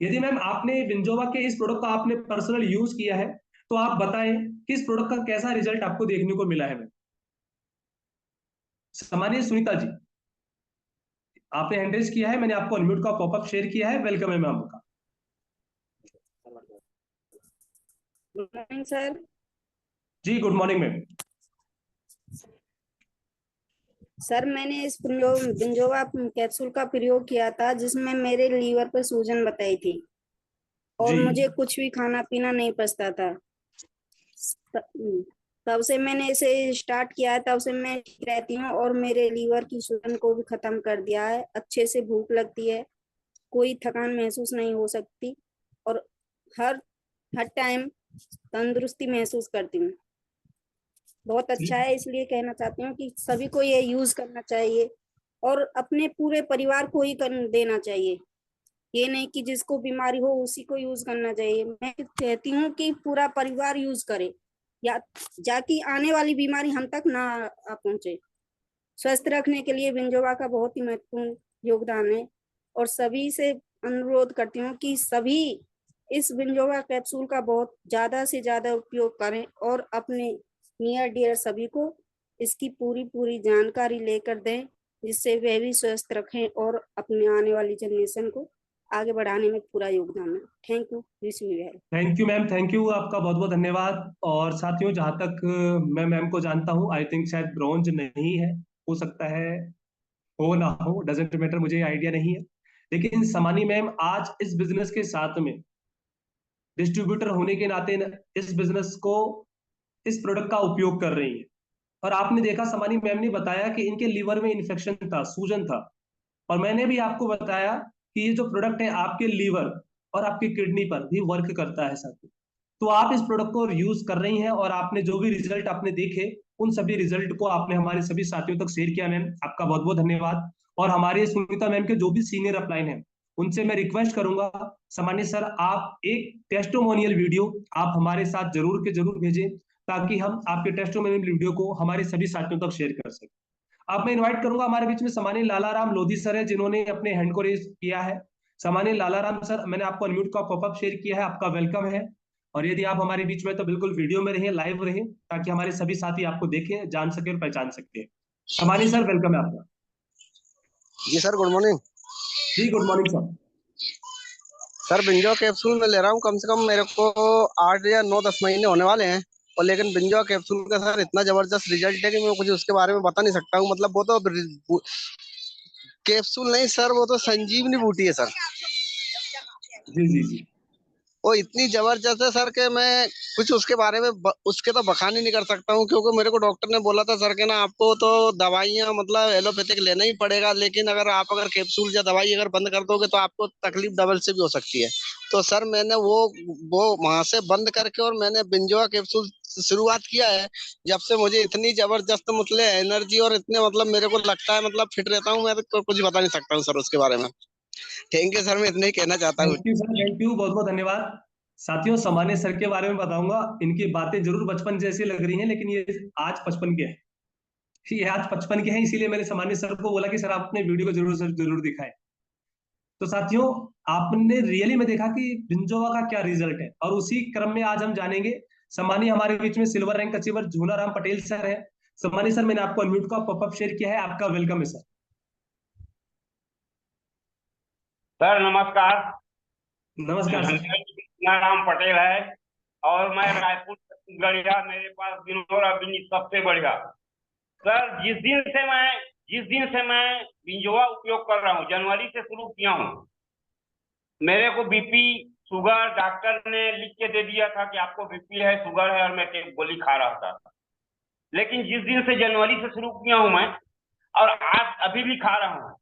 यदि मैम आपने विंजोवा के इस प्रोडक्ट का आपने पर्सनल यूज किया है, तो आप बताएं कि इस प्रोडक्ट का कैसा रिजल्ट आपको देखने को मिला है मैम। सम्मानित सुनीता जी, आपने हैंड रेज किया है, मैंने आपको अनम्यूट का पॉपअप शेयर किया है, वेलकम है मैम आपका। Good morning sir. जी गुड मॉर्निंग मैम। सर मैंने इस विंजोवा कैप्सूल का प्रयोग किया था, जिसमें मेरे लीवर पर सूजन बताई थी और जी मुझे कुछ भी खाना पीना नहीं पचता था। तब से मैंने इसे स्टार्ट किया है, तब से मैं ठीक रहती हूँ और मेरे लीवर की सूजन को भी खत्म कर दिया है। अच्छे से भूख लगती है, कोई थकान महसूस नहीं हो सकती और हर हर टाइम तंदुरुस्ती महसूस करती हूँ। बहुत अच्छा है, इसलिए कहना चाहती हूँ कि सभी को ये यूज करना चाहिए और अपने पूरे परिवार को ही कर देना चाहिए। ये नहीं कि जिसको बीमारी हो उसी को यूज करना चाहिए। मैं कहती हूँ कि पूरा परिवार यूज करे, या जाकि आने वाली बीमारी हम तक ना आ पहुंचे। स्वस्थ रखने के लिए विंजोवा का बहुत ही महत्वपूर्ण योगदान है और सभी से अनुरोध करती हूँ कि सभी इस विंजोवा कैप्सूल का बहुत ज्यादा से ज्यादा उपयोग करें और अपने नियर डियर सभी को इसकी पूरी पूरी जानकारी लेकर दें, जिससे वे भी स्वस्थ रखें और अपने आने वाली जनरेशन को आगे बढ़ाने में पूरा योगदान है। Thank you, wish you well. Thank you ma'am, thank you, आपका बहुत बहुत धन्यवाद। और साथियों, जहां तक मैं मैम को जानता हूं, आई थिंक शायद ब्रॉन्ज नहीं है, हो सकता है हो ना हो, डजेंट मैटर, मुझे आइडिया नहीं है। लेकिन समानी मैम आज इस बिजनेस के साथ में डिस्ट्रीब्यूटर होने के नाते इस बिजनेस को, इस प्रोडक्ट का उपयोग कर रही है। और आपने देखा, समानी मैम ने बताया कि इनके लीवर में इन्फेक्शन था, सूजन था, और मैंने भी आपको बताया कि ये जो प्रोडक्ट है आपके लीवर और आपकी किडनी पर भी वर्क करता है साथी। तो आप इस प्रोडक्ट को यूज कर रही हैं और आपने जो भी रिजल्ट आपने देखे, उन सभी रिजल्ट को आपने हमारे सभी साथियों तक शेयर किया मैम, आपका बहुत बहुत धन्यवाद। और हमारे सुनीता मैम के जो भी सीनियर अपलाइन है, उनसे मैं रिक्वेस्ट करूंगा, सामान्य सर, आप एक टेस्टोमोनियल वीडियो आप हमारे साथ जरूर के जरूर भेजें, ताकि हम आपके टेस्टोमोनियल वीडियो को हमारे सभी साथियों तक शेयर कर सकें। अब मैं इनवाइट करूंगा, हमारे बीच में सामान्य लालाराम लोधी सर है, जिन्होंने अपने हैंड को रेज किया है। सामान्य लालाराम सर, मैंने आपको अनम्यूट का पॉपअप शेयर किया है, आपका वेलकम है। और यदि आप हमारे बीच में, तो बिल्कुल वीडियो में रहें, लाइव रहें, ताकि हमारे सभी साथी आपको देखें, जान सके और पहचान सकते हैं। सामान्य सर, वेलकम है आपका। जी सर, गुड मॉर्निंग। जी गुड मॉर्निंग सर। सर विंजो कैप्सूल में ले रहा हूँ, कम से कम मेरे को 8 या 9-10 महीने होने वाले हैं। और लेकिन बिंजो कैप्सूल का सर इतना जबरदस्त रिजल्ट है कि मैं कुछ उसके बारे में बता नहीं सकता हूँ। मतलब वो तो कैप्सूल नहीं सर, वो तो संजीवनी बूटी है सर। जी जी जी। वो इतनी जबरदस्त है सर कि मैं कुछ उसके बारे में उसके तो बखान ही नहीं कर सकता हूँ, क्योंकि मेरे को डॉक्टर ने बोला था सर के ना आपको तो दवाइयाँ मतलब एलोपैथिक लेना ही पड़ेगा, लेकिन अगर कैप्सूल या दवाई अगर बंद कर दोगे तो आपको तकलीफ डबल से भी हो सकती है। तो सर मैंने वो वहां से बंद करके और मैंने बिंजोआ कैप्सूल शुरुआत किया है। जब से मुझे इतनी जबरदस्त मतलब एनर्जी और इतने मतलब मेरे को लगता है मतलब फिट रहता हूँ, मैं तो कुछ बता नहीं सकता हूँ सर उसके बारे में। थैंक यू सर, मैं इतना ही कहना चाहता हूँ। Thank you sir, thank you, बहुत बहुत धन्यवाद। साथियों, सामान्य सर के बारे में बताऊंगा। इनकी बातें जरूर बचपन जैसी लग रही हैं, लेकिन ये आज 55 के हैं। ये आज 55 के हैं, इसीलिए मैंने सामान्य सर को बोला कि सर आप अपने वीडियो को जरूर दिखाएं। तो साथियों, आपने रियली में देखा कि बिंजोवा का क्या रिजल्ट है, और उसी क्रम में आज हम जानेंगे। सम्मानीय हमारे बीच में silver rank achiever Jhunaram Patel sir है। सम्मानीय सर, मैंने आपको अनम्यूट का पॉपअप शेयर किया है, आपका वेलकम है सर। सर नमस्कार। नमस्कार सर। मेरा नाम पटेल है और मैं रायपुर छत्तीसगढ़, मेरे पास बिंजोरा बिंज सबसे बढ़िया। सर जिस दिन से मैं बिंजोआ उपयोग कर रहा हूँ, जनवरी से शुरू किया हूँ। मेरे को बीपी शुगर डॉक्टर ने लिख के दे दिया था कि आपको बीपी है शुगर है, और मैं एक गोली खा रहा था। लेकिन जिस दिन से जनवरी से शुरू किया हूँ मैं, और आज अभी भी खा रहा हूँ।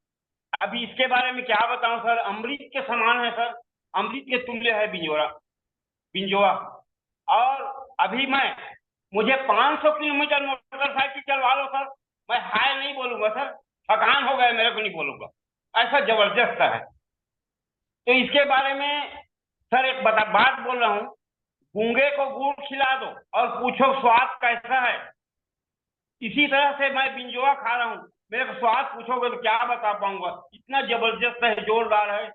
अभी इसके बारे में क्या बताऊं सर, अमृत के समान है सर, अमृत के तुल्य है बिंजोआ। और अभी मुझे 500 किलोमीटर मोटरसाइकिल चलवा लो सर, मैं हाय नहीं बोलूंगा सर, थकान हो गया मेरे को नहीं बोलूंगा, ऐसा जबरदस्त है। तो इसके बारे में सर एक बात बोल रहा हूँ, गूंगे को गुड़ खिला दो और पूछो स्वाद कैसा है। इसी तरह से मैं बिंजोआ खा रहा हूँ, मेरे को स्वाद पूछोगे तो क्या बता पाऊंगा, इतना जबरदस्त है, जोरदार है,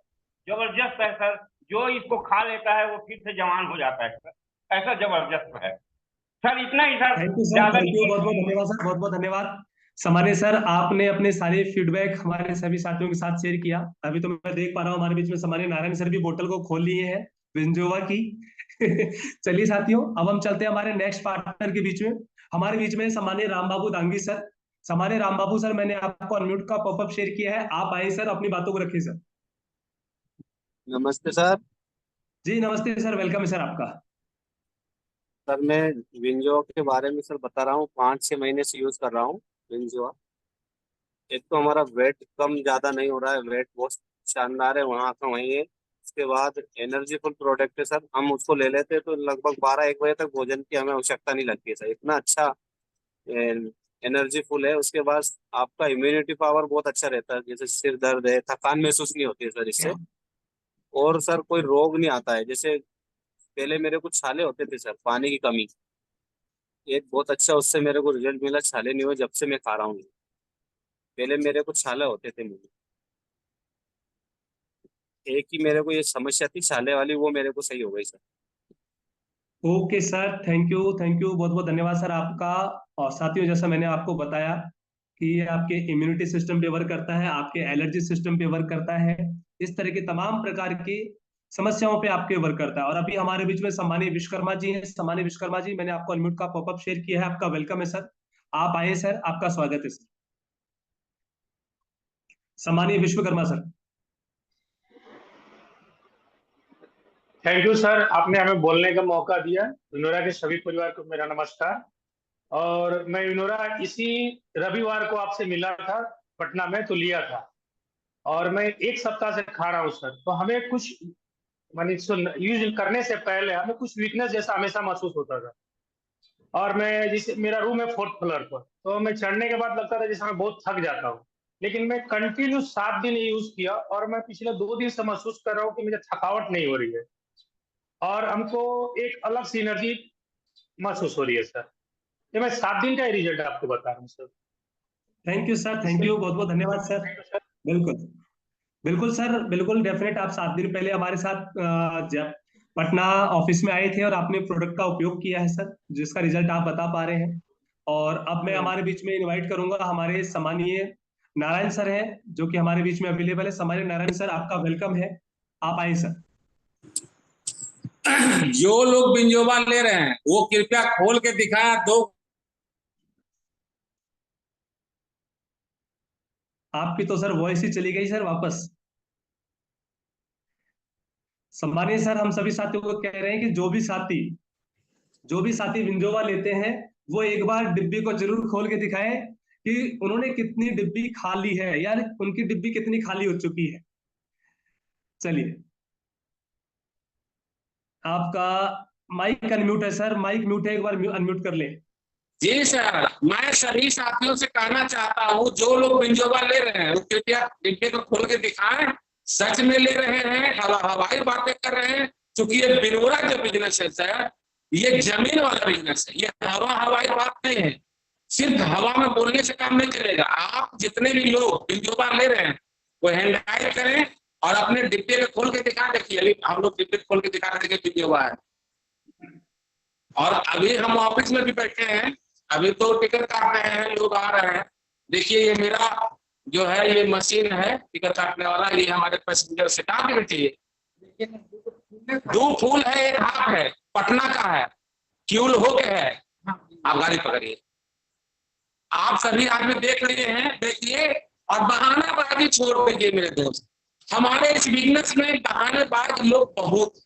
जबरदस्त है सर। जो इसको खा लेता है वो फिर से जवान हो जाता है सर, ऐसा जबरदस्त है सर। इतना ही सर, थैंक यू सर, ज्यादा थैंक यू, नहीं। बहुत बहुत धन्यवाद सर, बहुत बहुत धन्यवाद। समाने सर, आपने अपने सारे फीडबैक हमारे सभी साथियों के साथ शेयर किया। अभी तो मैं देख पा रहा हूँ हमारे बीच में समाने नारायण सर भी बोतल को खोल लिए हैं बिंजोवा की। चलिए साथियों, अब हम चलते हैं हमारे नेक्स्ट पार्टनर के बीच में। हमारे बीच में सम्मानीय रामबाबू दांगी सर। सम्मानीय रामबाबू सर, मैंने आपको अनम्यूट का पॉपअप शेयर किया है, आप आए सर, अपनी बातों को रखिए सर। नमस्ते सर। जी नमस्ते सर, वेलकम है सर आपका। सर मैं विंजो के बारे में सर बता रहा हूँ, 5-6 महीने से यूज कर रहा हूँ विंजो। एक तो हमारा वेट कम ज्यादा नहीं हो रहा है, वेट बहुत शानदार है, वहाँ का वहीं है। उसके बाद एनर्जीफुल प्रोडक्ट है सर, हम उसको ले लेते हैं तो लगभग 12-1 बजे तक भोजन की हमें आवश्यकता नहीं लगती है सर, इतना अच्छा एनर्जीफुल है। उसके बाद आपका इम्यूनिटी पावर बहुत अच्छा रहता है, जैसे सिर दर्द है, थकान महसूस नहीं होती है सर इससे। और सर कोई रोग नहीं आता है, जैसे पहले मेरे को छाले होते थे सर, पानी की कमी, एक बहुत अच्छा उससे मेरे को रिजल्ट मिला, छाले नहीं हुए जब से मैं खा रहा हूँ। पहले मेरे को छाले होते थे मुझे, एक ही मेरे को ये समस्या थी छाले वाली, वो मेरे को सही हो गई sir. Okay sir, thank you, बहुत बहुत धन्यवाद सर आपका। और साथियों, जैसा मैंने आपको बताया कि ये आपके इम्यूनिटी सिस्टम पे वर्क करता है, आपके एलर्जी सिस्टम पे वर्क करता है, इस तरह की तमाम प्रकार की समस्याओं पे आपके वर्क करता है। और अभी हमारे बीच में सम्मानीय विश्वकर्मा जी हैं। सम्मानीय विश्वकर्मा जी, मैंने आपको अनम्यूट का पॉपअप शेयर किया है, आपका वेलकम है सर, आप आए सर, आपका स्वागत है सर। सम्मानीय Vishwakarma sir. Thank you sir, आपने हमें बोलने का मौका दिया। विनोरा के सभी परिवार को मेरा नमस्कार। और मैं विनोरा इसी रविवार को आपसे मिला था पटना में, तो लिया था, और मैं 1 सप्ताह से खा रहा हूँ सर। तो हमें कुछ मानी यूज करने से पहले हमें कुछ वीकनेस जैसा हमेशा महसूस होता था। और मैं जैसे मेरा रूम है 4th फ्लोर पर, तो मैं चढ़ने के बाद लगता था जैसे मैं बहुत थक जाता हूँ। लेकिन मैं कंटिन्यू 7 दिन यूज किया, और मैं पिछले 2 दिन से महसूस कर रहा हूँ कि मुझे थकावट नहीं हो रही है, और हमको एक अलग सी एनर्जी महसूस हो रही है सर। ये मैं 7 दिन का ही रिजल्ट आपको बता रहा हूँ sir. Thank you sir, thank you, बहुत बहुत धन्यवाद सर। बिल्कुल बिल्कुल सर, बिल्कुल डेफिनेट। आप 7 दिन पहले हमारे साथ पटना ऑफिस में आए थे, और आपने प्रोडक्ट का उपयोग किया है सर, जिसका रिजल्ट आप बता पा रहे हैं। और अब मैं हमारे बीच में इनवाइट करूंगा हमारे सम्मानीय नारायण सर हैं, जो कि हमारे बीच में अवेलेबल है। सम्मानीय नारायण सर, आपका वेलकम है, आप आए सर। जो लोग बिंजोवा ले रहे हैं वो कृपया खोल के दिखाएं। दो आपकी तो सर वॉइस ही चली गई सर वापस। सम्मानीय सर, हम सभी साथियों को कह रहे हैं कि जो भी साथी विंजोवा लेते हैं वो एक बार डिब्बी को जरूर खोल के दिखाएं कि उन्होंने कितनी डिब्बी खाली है या उनकी डिब्बी कितनी खाली हो चुकी है। चलिए, आपका माइक अनम्यूट है सर, माइक म्यूट है, एक बार अनम्यूट कर लें। जी सर, मैं सभी साथियों से कहना चाहता हूँ जो लोग बिंजोवा ले रहे हैं वो कृपया डिब्बे को खोल के दिखाएं। सच में ले रहे हैं, हवाई बातें कर रहे हैं? क्योंकि ये बिनोरा जो बिजनेस है सर, ये जमीन वाला बिजनेस है, ये हवाई बात नहीं है। सिर्फ हवा में बोलने से काम नहीं चलेगा। आप जितने भी लोग बिंजोवा ले रहे हैं वो हैंडल करें और अपने डिब्बे में खोल के दिखा। देखिए हम लोग डिब्बे खोल के दिखा रहे हैं बिंजोवा है। और अभी हम ऑफिस में भी बैठे हैं, अभी तो टिकट काट रहे हैं, लोग आ रहे हैं। देखिए ये मेरा जो है ये मशीन है टिकट काटने वाला, ये हमारे पैसेंजर से काट बैठिए। 2 फूल है, 1 हाफ है, पटना का है, क्यूल हो गया है। आप गाड़ी पकड़िए। आप सभी आदमी देख रहे हैं, देखिए और बहानाबाजी छोड़ दीजिए मेरे दोस्त। हमारे इस बिजनेस में बहानेबाज लोग बहुत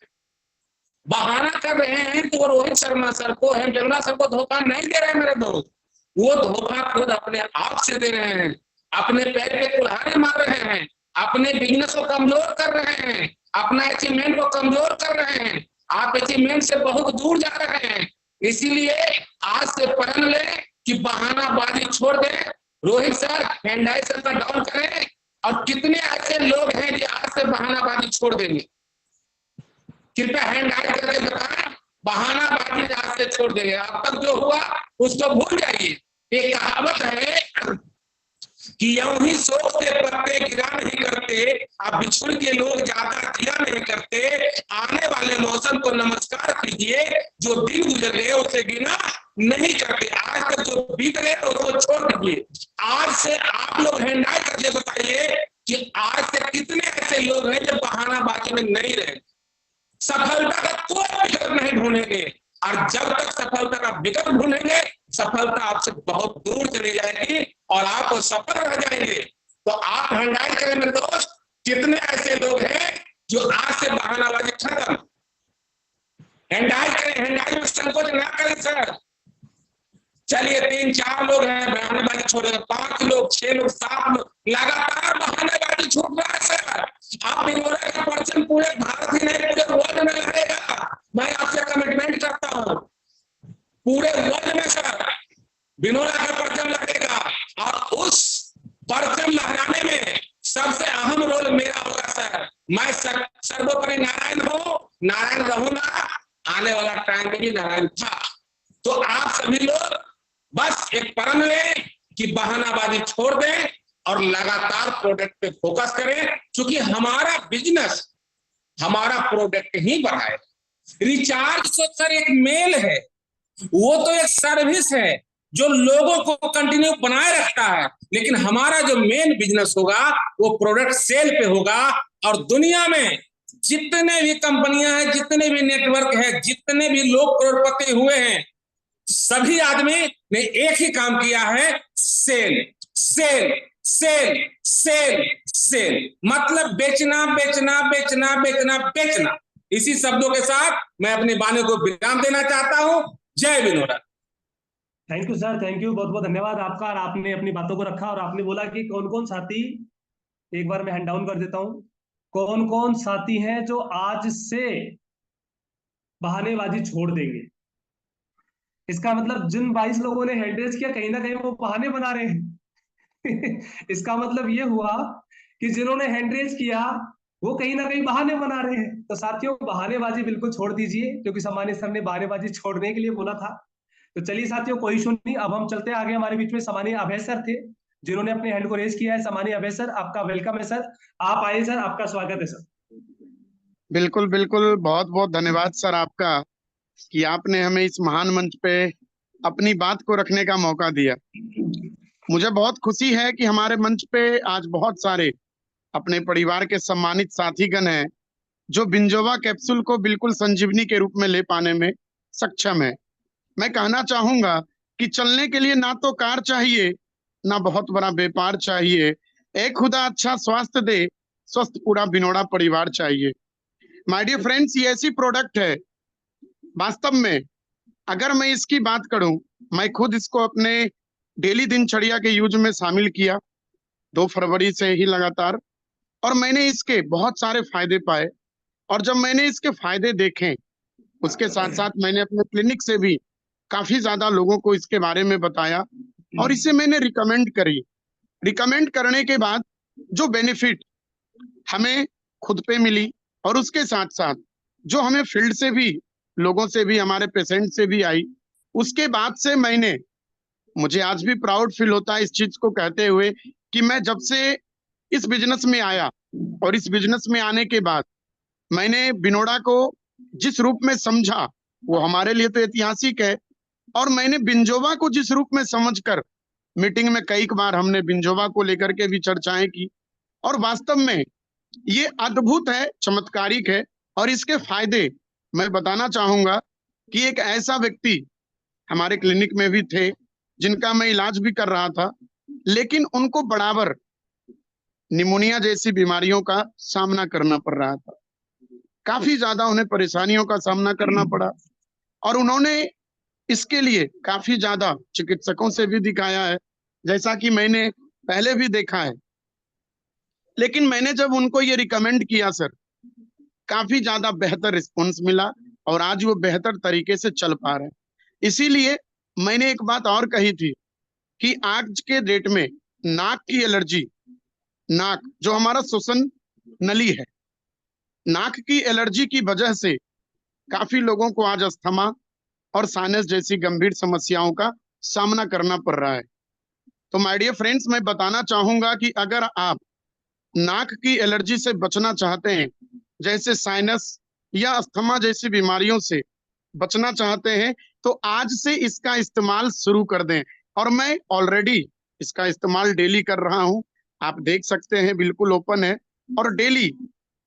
बहाना कर रहे हैं। तो रोहित शर्मा सर को, हेमचंद्रा सर को धोखा नहीं दे रहे हैं मेरे दोस्त, वो धोखा खुद अपने आप से दे रहे हैं, अपने पैर पे कुल्हाड़ी मार रहे हैं, अपने बिजनेस को कमजोर कर रहे हैं, अपना अचीवमेंट को कमजोर कर रहे हैं। आप अचीवमेंट से बहुत दूर जा रहे हैं। इसीलिए आज से प्रण ले कि बहानाबाजी छोड़ दें। रोहित सर हैंडाई सर का डाउन करें। और कितने ऐसे लोग हैं जो आज से बहानाबाजी छोड़ देंगे? कृपया हैंड हाइड करके बताएं, बहानाबाजी आज से छोड़ देंगे। अब तक जो हुआ उसको भूल जाइए। एक कहावत है कि यूं ही सोचते पत्ते गिरा नहीं करते, अब बिछुड़ के लोग ज्यादा किया नहीं करते। आने वाले मौसम को नमस्कार कीजिए, जो दिन गुजर गए उसे गिना नहीं करते। आज तक जो बीत गए उसको छोड़ दीजिए। आज से आप लोग हैंड हाइड करके बताइए कि आज से कितने ऐसे लोग हैं जो बहानाबाजी में नहीं रहे। सफलता का कोई विकल्प नहीं ढूंढेंगे, और जब तक सफलता का विकल्प ढूंढेंगे सफलता आपसे बहुत दूर चली जाएगी और आप सफल रह जाएंगे। तो आप हैंडल करें मेरे दोस्त, कितने ऐसे लोग हैं जो आज से बहानाबाजी खत्म। हैंडल करें, हैंडल में संकोच ना करें सर। चलिए 3-4 लोग हैं बहानेबाजी छोड़ेंगे, 5 लोग, 6 लोग, 7 लोग, लगातार बहानेबाजी छूट रहा है सर। आप बिनोरा का परचम पूरे भारत ही नहीं पूरे वर्ल्ड में लगेगा। मैं आपसे कमिटमेंट करता हूँ, पूरे वर्ल्ड में सर बिनोरा का परचम लगेगा। और उस परचम लहराने में सबसे अहम रोल मेरा होगा सर। मैं सर्वोपरि नारायण हूँ, नारायण रहूंगा, आने वाला टाइम में भी नारायण था। तो आप सभी लोग बस एक प्रण लें कि बहानाबाजी छोड़ दें और लगातार प्रोडक्ट पे फोकस करें, क्योंकि हमारा बिजनेस हमारा प्रोडक्ट ही बढ़ाए। रिचार्ज तो सर एक मेल है, वो तो एक सर्विस है जो लोगों को कंटिन्यू बनाए रखता है। लेकिन हमारा जो मेन बिजनेस होगा वो प्रोडक्ट सेल पे होगा। और दुनिया में जितने भी कंपनियां हैं, जितने भी नेटवर्क है, जितने भी लोग करोड़पति हुए हैं, सभी आदमी ने एक ही काम किया है, sale sale sale sale sale. मतलब बेचना बेचना बेचना बेचना बेचना। इसी शब्दों के साथ मैं अपनी वाणी को विराम देना चाहता हूं। जय विनोरा। Thank you sir, thank you, बहुत बहुत धन्यवाद आपका। और आपने अपनी बातों को रखा और आपने बोला कि कौन कौन साथी, एक बार मैं हैंड डाउन कर देता हूं, कौन कौन साथी हैं जो आज से बहानेबाजी छोड़ देंगे। इसका मतलब जिन 22 लोगों ने हैंड रेज किया, कहीं ना कहीं वो बहाने बना रहे हैं। इसका मतलब ये हुआ कि जिन्होंने हैंड रेज किया वो कहीं ना कहीं बहाने बना रहे हैं। तो साथियों, बहानेबाजी बिल्कुल छोड़ दीजिए, क्योंकि सम्मान्य सर ने बहानेबाजी छोड़ने के लिए बोला था। तो चलिए साथियों, कोई इशू नहीं, अब हम चलते आगे। हमारे बीच में सम्मानीय अभय सर थे जिन्होंने अपने हैंड को रेज किया है। सम्मानीय अभय सर, आपका वेलकम है सर, आप आइए सर, आपका स्वागत है सर। बिल्कुल बिल्कुल, बहुत बहुत धन्यवाद सर आपका कि आपने हमें इस महान मंच पे अपनी बात को रखने का मौका दिया। मुझे बहुत खुशी है कि हमारे मंच पे आज बहुत सारे अपने परिवार के सम्मानित साथीगण हैं जो बिंजोवा कैप्सूल को बिल्कुल संजीवनी के रूप में ले पाने में सक्षम है। मैं कहना चाहूंगा कि चलने के लिए ना तो कार चाहिए, ना बहुत बड़ा व्यापार चाहिए, एक खुदा अच्छा स्वास्थ्य दे, स्वस्थ पूरा बिनोड़ा परिवार चाहिए। माय डियर फ्रेंड्स, ये ऐसी प्रोडक्ट है, वास्तव में अगर मैं इसकी बात करूं, मैं खुद इसको अपने डेली दिनचर्या के यूज में शामिल किया 2 फरवरी से ही लगातार, और मैंने इसके बहुत सारे फायदे पाए। और जब मैंने इसके फायदे देखे, उसके साथ साथ मैंने अपने क्लिनिक से भी काफी ज्यादा लोगों को इसके बारे में बताया और इसे मैंने रिकमेंड करी। रिकमेंड करने के बाद जो बेनिफिट हमें खुद पे मिली और उसके साथ साथ जो हमें फील्ड से भी, लोगों से भी, हमारे पेशेंट से भी आई, उसके बाद से मुझे आज भी प्राउड फील होता है इस चीज को कहते हुए कि मैं जब से इस बिजनेस में आया और इस बिजनेस में आने के बाद मैंने बिनोड़ा को जिस रूप में समझा, वो हमारे लिए तो ऐतिहासिक है। और मैंने बिंजोवा को जिस रूप में समझकर, मीटिंग में कई बार हमने बिंजोवा को लेकर के भी चर्चाएं की, और वास्तव में ये अद्भुत है, चमत्कारिक है। और इसके फायदे मैं बताना चाहूंगा कि एक ऐसा व्यक्ति हमारे क्लिनिक में भी थे जिनका मैं इलाज भी कर रहा था, लेकिन उनको बराबर निमोनिया जैसी बीमारियों का सामना करना पड़ रहा था, काफी ज्यादा उन्हें परेशानियों का सामना करना पड़ा, और उन्होंने इसके लिए काफी ज्यादा चिकित्सकों से भी दिखाया है, जैसा कि मैंने पहले भी देखा है। लेकिन मैंने जब उनको ये रिकमेंड किया सर, काफी ज्यादा बेहतर रिस्पॉन्स मिला और आज वो बेहतर तरीके से चल पा रहे हैं। इसीलिए मैंने एक बात और कही थी कि आज के डेट में नाक की एलर्जी, नाक जो हमारा श्वसन नली है, नाक की एलर्जी की वजह से काफी लोगों को आज अस्थमा और साइनस जैसी गंभीर समस्याओं का सामना करना पड़ रहा है। तो माय डियर फ्रेंड्स, मैं बताना चाहूंगा कि अगर आप नाक की एलर्जी से बचना चाहते हैं, जैसे साइनस या अस्थमा जैसी बीमारियों से बचना चाहते हैं, तो आज से इसका इस्तेमाल शुरू कर दें। और मैं ऑलरेडी इसका इस्तेमाल डेली कर रहा हूं, आप देख सकते हैं, बिल्कुल ओपन है। और डेली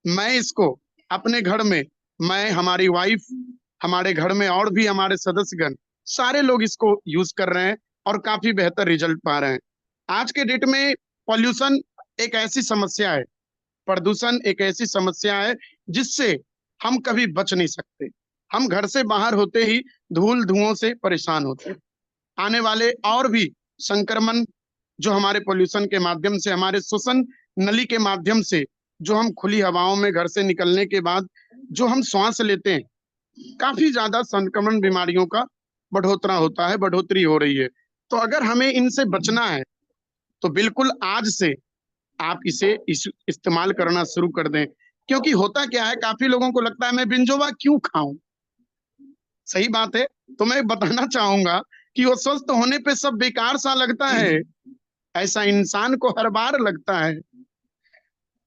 मैं इसको अपने घर में, मैं, हमारी वाइफ, हमारे घर में और भी हमारे सदस्यगण, सारे लोग इसको यूज कर रहे हैं और काफी बेहतर रिजल्ट पा रहे हैं। आज के डेट में पॉल्यूशन एक ऐसी समस्या है, प्रदूषण एक ऐसी समस्या है जिससे हम कभी बच नहीं सकते। हम घर से बाहर होते ही धूल धुओं से परेशान होते हैं। आने वाले और भी संक्रमण जो हमारे पॉल्यूशन के माध्यम से, हमारे श्वसन नली के माध्यम से, जो हम खुली हवाओं में घर से निकलने के बाद जो हम श्वास लेते हैं, काफी ज्यादा संक्रमण बीमारियों का बढ़ोतरी हो रही है। तो अगर हमें इनसे बचना है तो बिल्कुल आज से आप इसे इस्तेमाल करना शुरू कर दें। क्योंकि होता क्या है, काफी लोगों को लगता है मैं बिंजोवा क्यों खाऊं। सही बात है, तो मैं बताना चाहूंगा कि वो स्वस्थ होने पे सब बेकार सा लगता है, ऐसा इंसान को हर बार लगता है,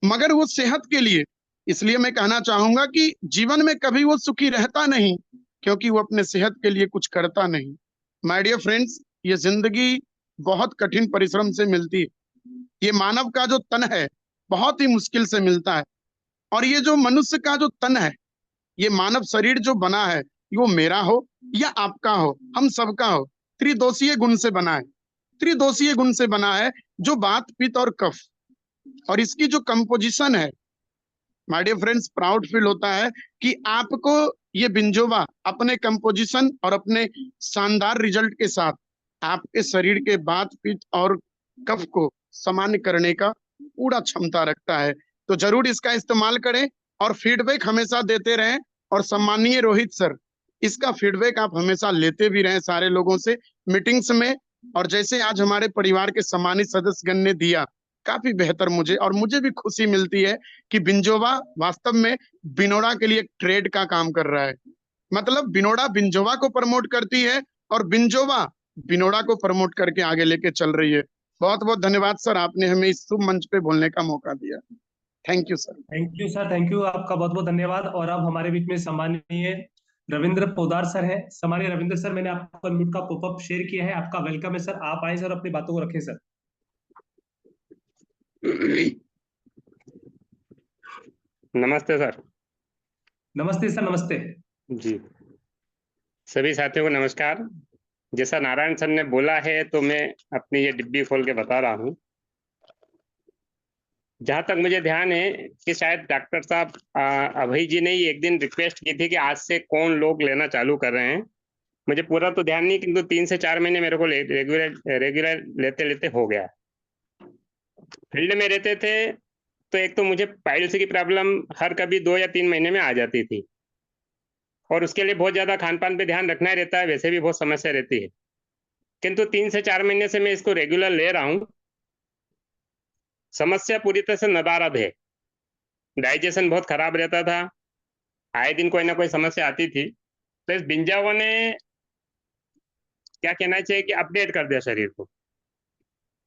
मगर वो सेहत के लिए। इसलिए मैं कहना चाहूंगा कि जीवन में कभी वो सुखी रहता नहीं, क्योंकि वो अपने सेहत के लिए कुछ करता नहीं। माय डियर फ्रेंड्स, ये जिंदगी बहुत कठिन परिश्रम से मिलती है। ये मानव का जो तन है बहुत ही मुश्किल से मिलता है, और ये जो मनुष्य का जो तन है, ये मानव शरीर जो बना है, वो मेरा हो या आपका हो, हम सबका हो, त्रिदोषीय गुण से बना है। त्रिदोषीय गुण से बना है, जो वात, पित्त और कफ। और इसकी जो कंपोजिशन है, my dear friends, proud feel होता है कि आपको ये बिंजोवा अपने कंपोजिशन और अपने शानदार रिजल्ट के साथ आपके शरीर के वात, पित्त और कफ को सामान्य करने का पूरा क्षमता रखता है। तो जरूर इसका इस्तेमाल करें और फीडबैक हमेशा देते रहें। और सम्मानीय रोहित सर, इसका फीडबैक आप हमेशा लेते भी रहें सारे लोगों से मीटिंग्स में। और जैसे आज हमारे परिवार के सम्मानित सदस्यगण ने दिया, काफी बेहतर मुझे भी खुशी मिलती है कि बिंजोवा वास्तव में बिनोड़ा के लिए एक ट्रेड का काम कर रहा है। मतलब बिनोड़ा बिंजोवा को प्रमोट करती है और बिंजोवा बिनोड़ा को प्रमोट करके आगे लेके चल रही है। बहुत बहुत धन्यवाद सर, आपने हमें इस शुभ मंच पे बोलने का मौका दिया। Thank you sir. Thank you sir, thank you, आपका बहुत बहुत धन्यवाद। और अब हमारे बीच में सम्माननीय रविंद्र पोदार सर है। सम्मानीय रविंद्र सर, मैंने आपको अनम्यूट का पॉपअप शेयर किया है, आपका वेलकम है सर। आप आए सर, अपनी बातों को रखें सर। नमस्ते सर। नमस्ते सर, नमस्ते। जी, सभी साथियों को नमस्कार। जैसा नारायण सर ने बोला है तो मैं अपनी ये डिब्बी खोल के बता रहा हूँ। जहाँ तक मुझे ध्यान है कि शायद डॉक्टर साहब अभय जी ने ही एक दिन रिक्वेस्ट की थी कि आज से कौन लोग लेना चालू कर रहे हैं। मुझे पूरा तो ध्यान नहीं, किंतु 3 से 4 महीने मेरे को रेगुलर लेते लेते हो गया। फील्ड में रहते थे तो एक तो मुझे पाइल्स की प्रॉब्लम हर कभी 2 या 3 महीने में आ जाती थी, और उसके लिए बहुत ज्यादा खान पान पे ध्यान रखना ही रहता है, वैसे भी बहुत समस्या रहती है। किंतु 3 से 4 महीने से मैं इसको रेगुलर ले रहा हूँ। समस्या पूरी तरह से नदारद है। डाइजेशन बहुत खराब रहता था, आए दिन कोई ना कोई समस्या आती थी। तो इस बिंजाओ ने क्या कहना चाहिए कि अपडेट कर दिया शरीर को।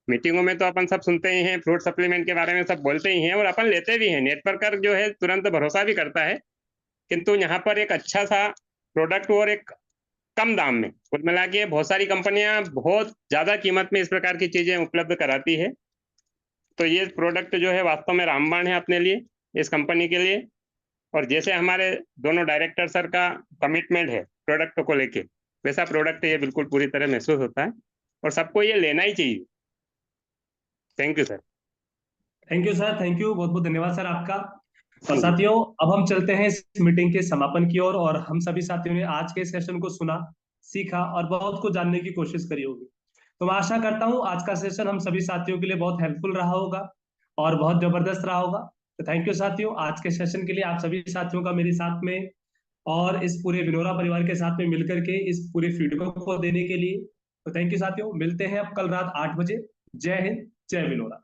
मीटिंगों में तो अपन सब सुनते ही हैं, फ्रूट सप्लीमेंट के बारे में सब बोलते ही हैं और अपन लेते भी हैं। नेट पर जो है तुरंत भरोसा भी करता है, किंतु यहाँ पर एक अच्छा सा प्रोडक्ट और एक कम दाम में, कुल मिला के बहुत सारी कंपनियां बहुत ज्यादा कीमत में इस प्रकार की चीजें उपलब्ध कराती है। तो ये प्रोडक्ट जो है वास्तव में रामबाण है अपने लिए, इस कंपनी के लिए। और जैसे हमारे दोनों डायरेक्टर सर का कमिटमेंट है प्रोडक्ट को लेके, वैसा प्रोडक्ट ये बिल्कुल पूरी तरह महसूस होता है और सबको ये लेना ही चाहिए। Thank you sir. Thank you sir, thank you, बहुत बहुत धन्यवाद सर आपका। और साथियों, अब हम चलते हैं इस मीटिंग के समापन की ओर। और हम सभी साथियों ने आज के सेशन को सुना, सीखा और बहुत कुछ जानने की कोशिश करी होगी। तो मैं आशा करता हूं आज का सेशन हम सभी साथियों के लिए बहुत हेल्पफुल रहा होगा और बहुत जबरदस्त रहा होगा। तो थैंक यू साथियों, आज के सेशन के लिए आप सभी साथियों का मेरे साथ में और इस पूरे विनोरा परिवार के साथ में मिलकर के इस पूरे फीडबैक को देने के लिए। तो थैंक यू साथियों, मिलते हैं अब कल रात 8 बजे। जय हिंद, जय विनोरा।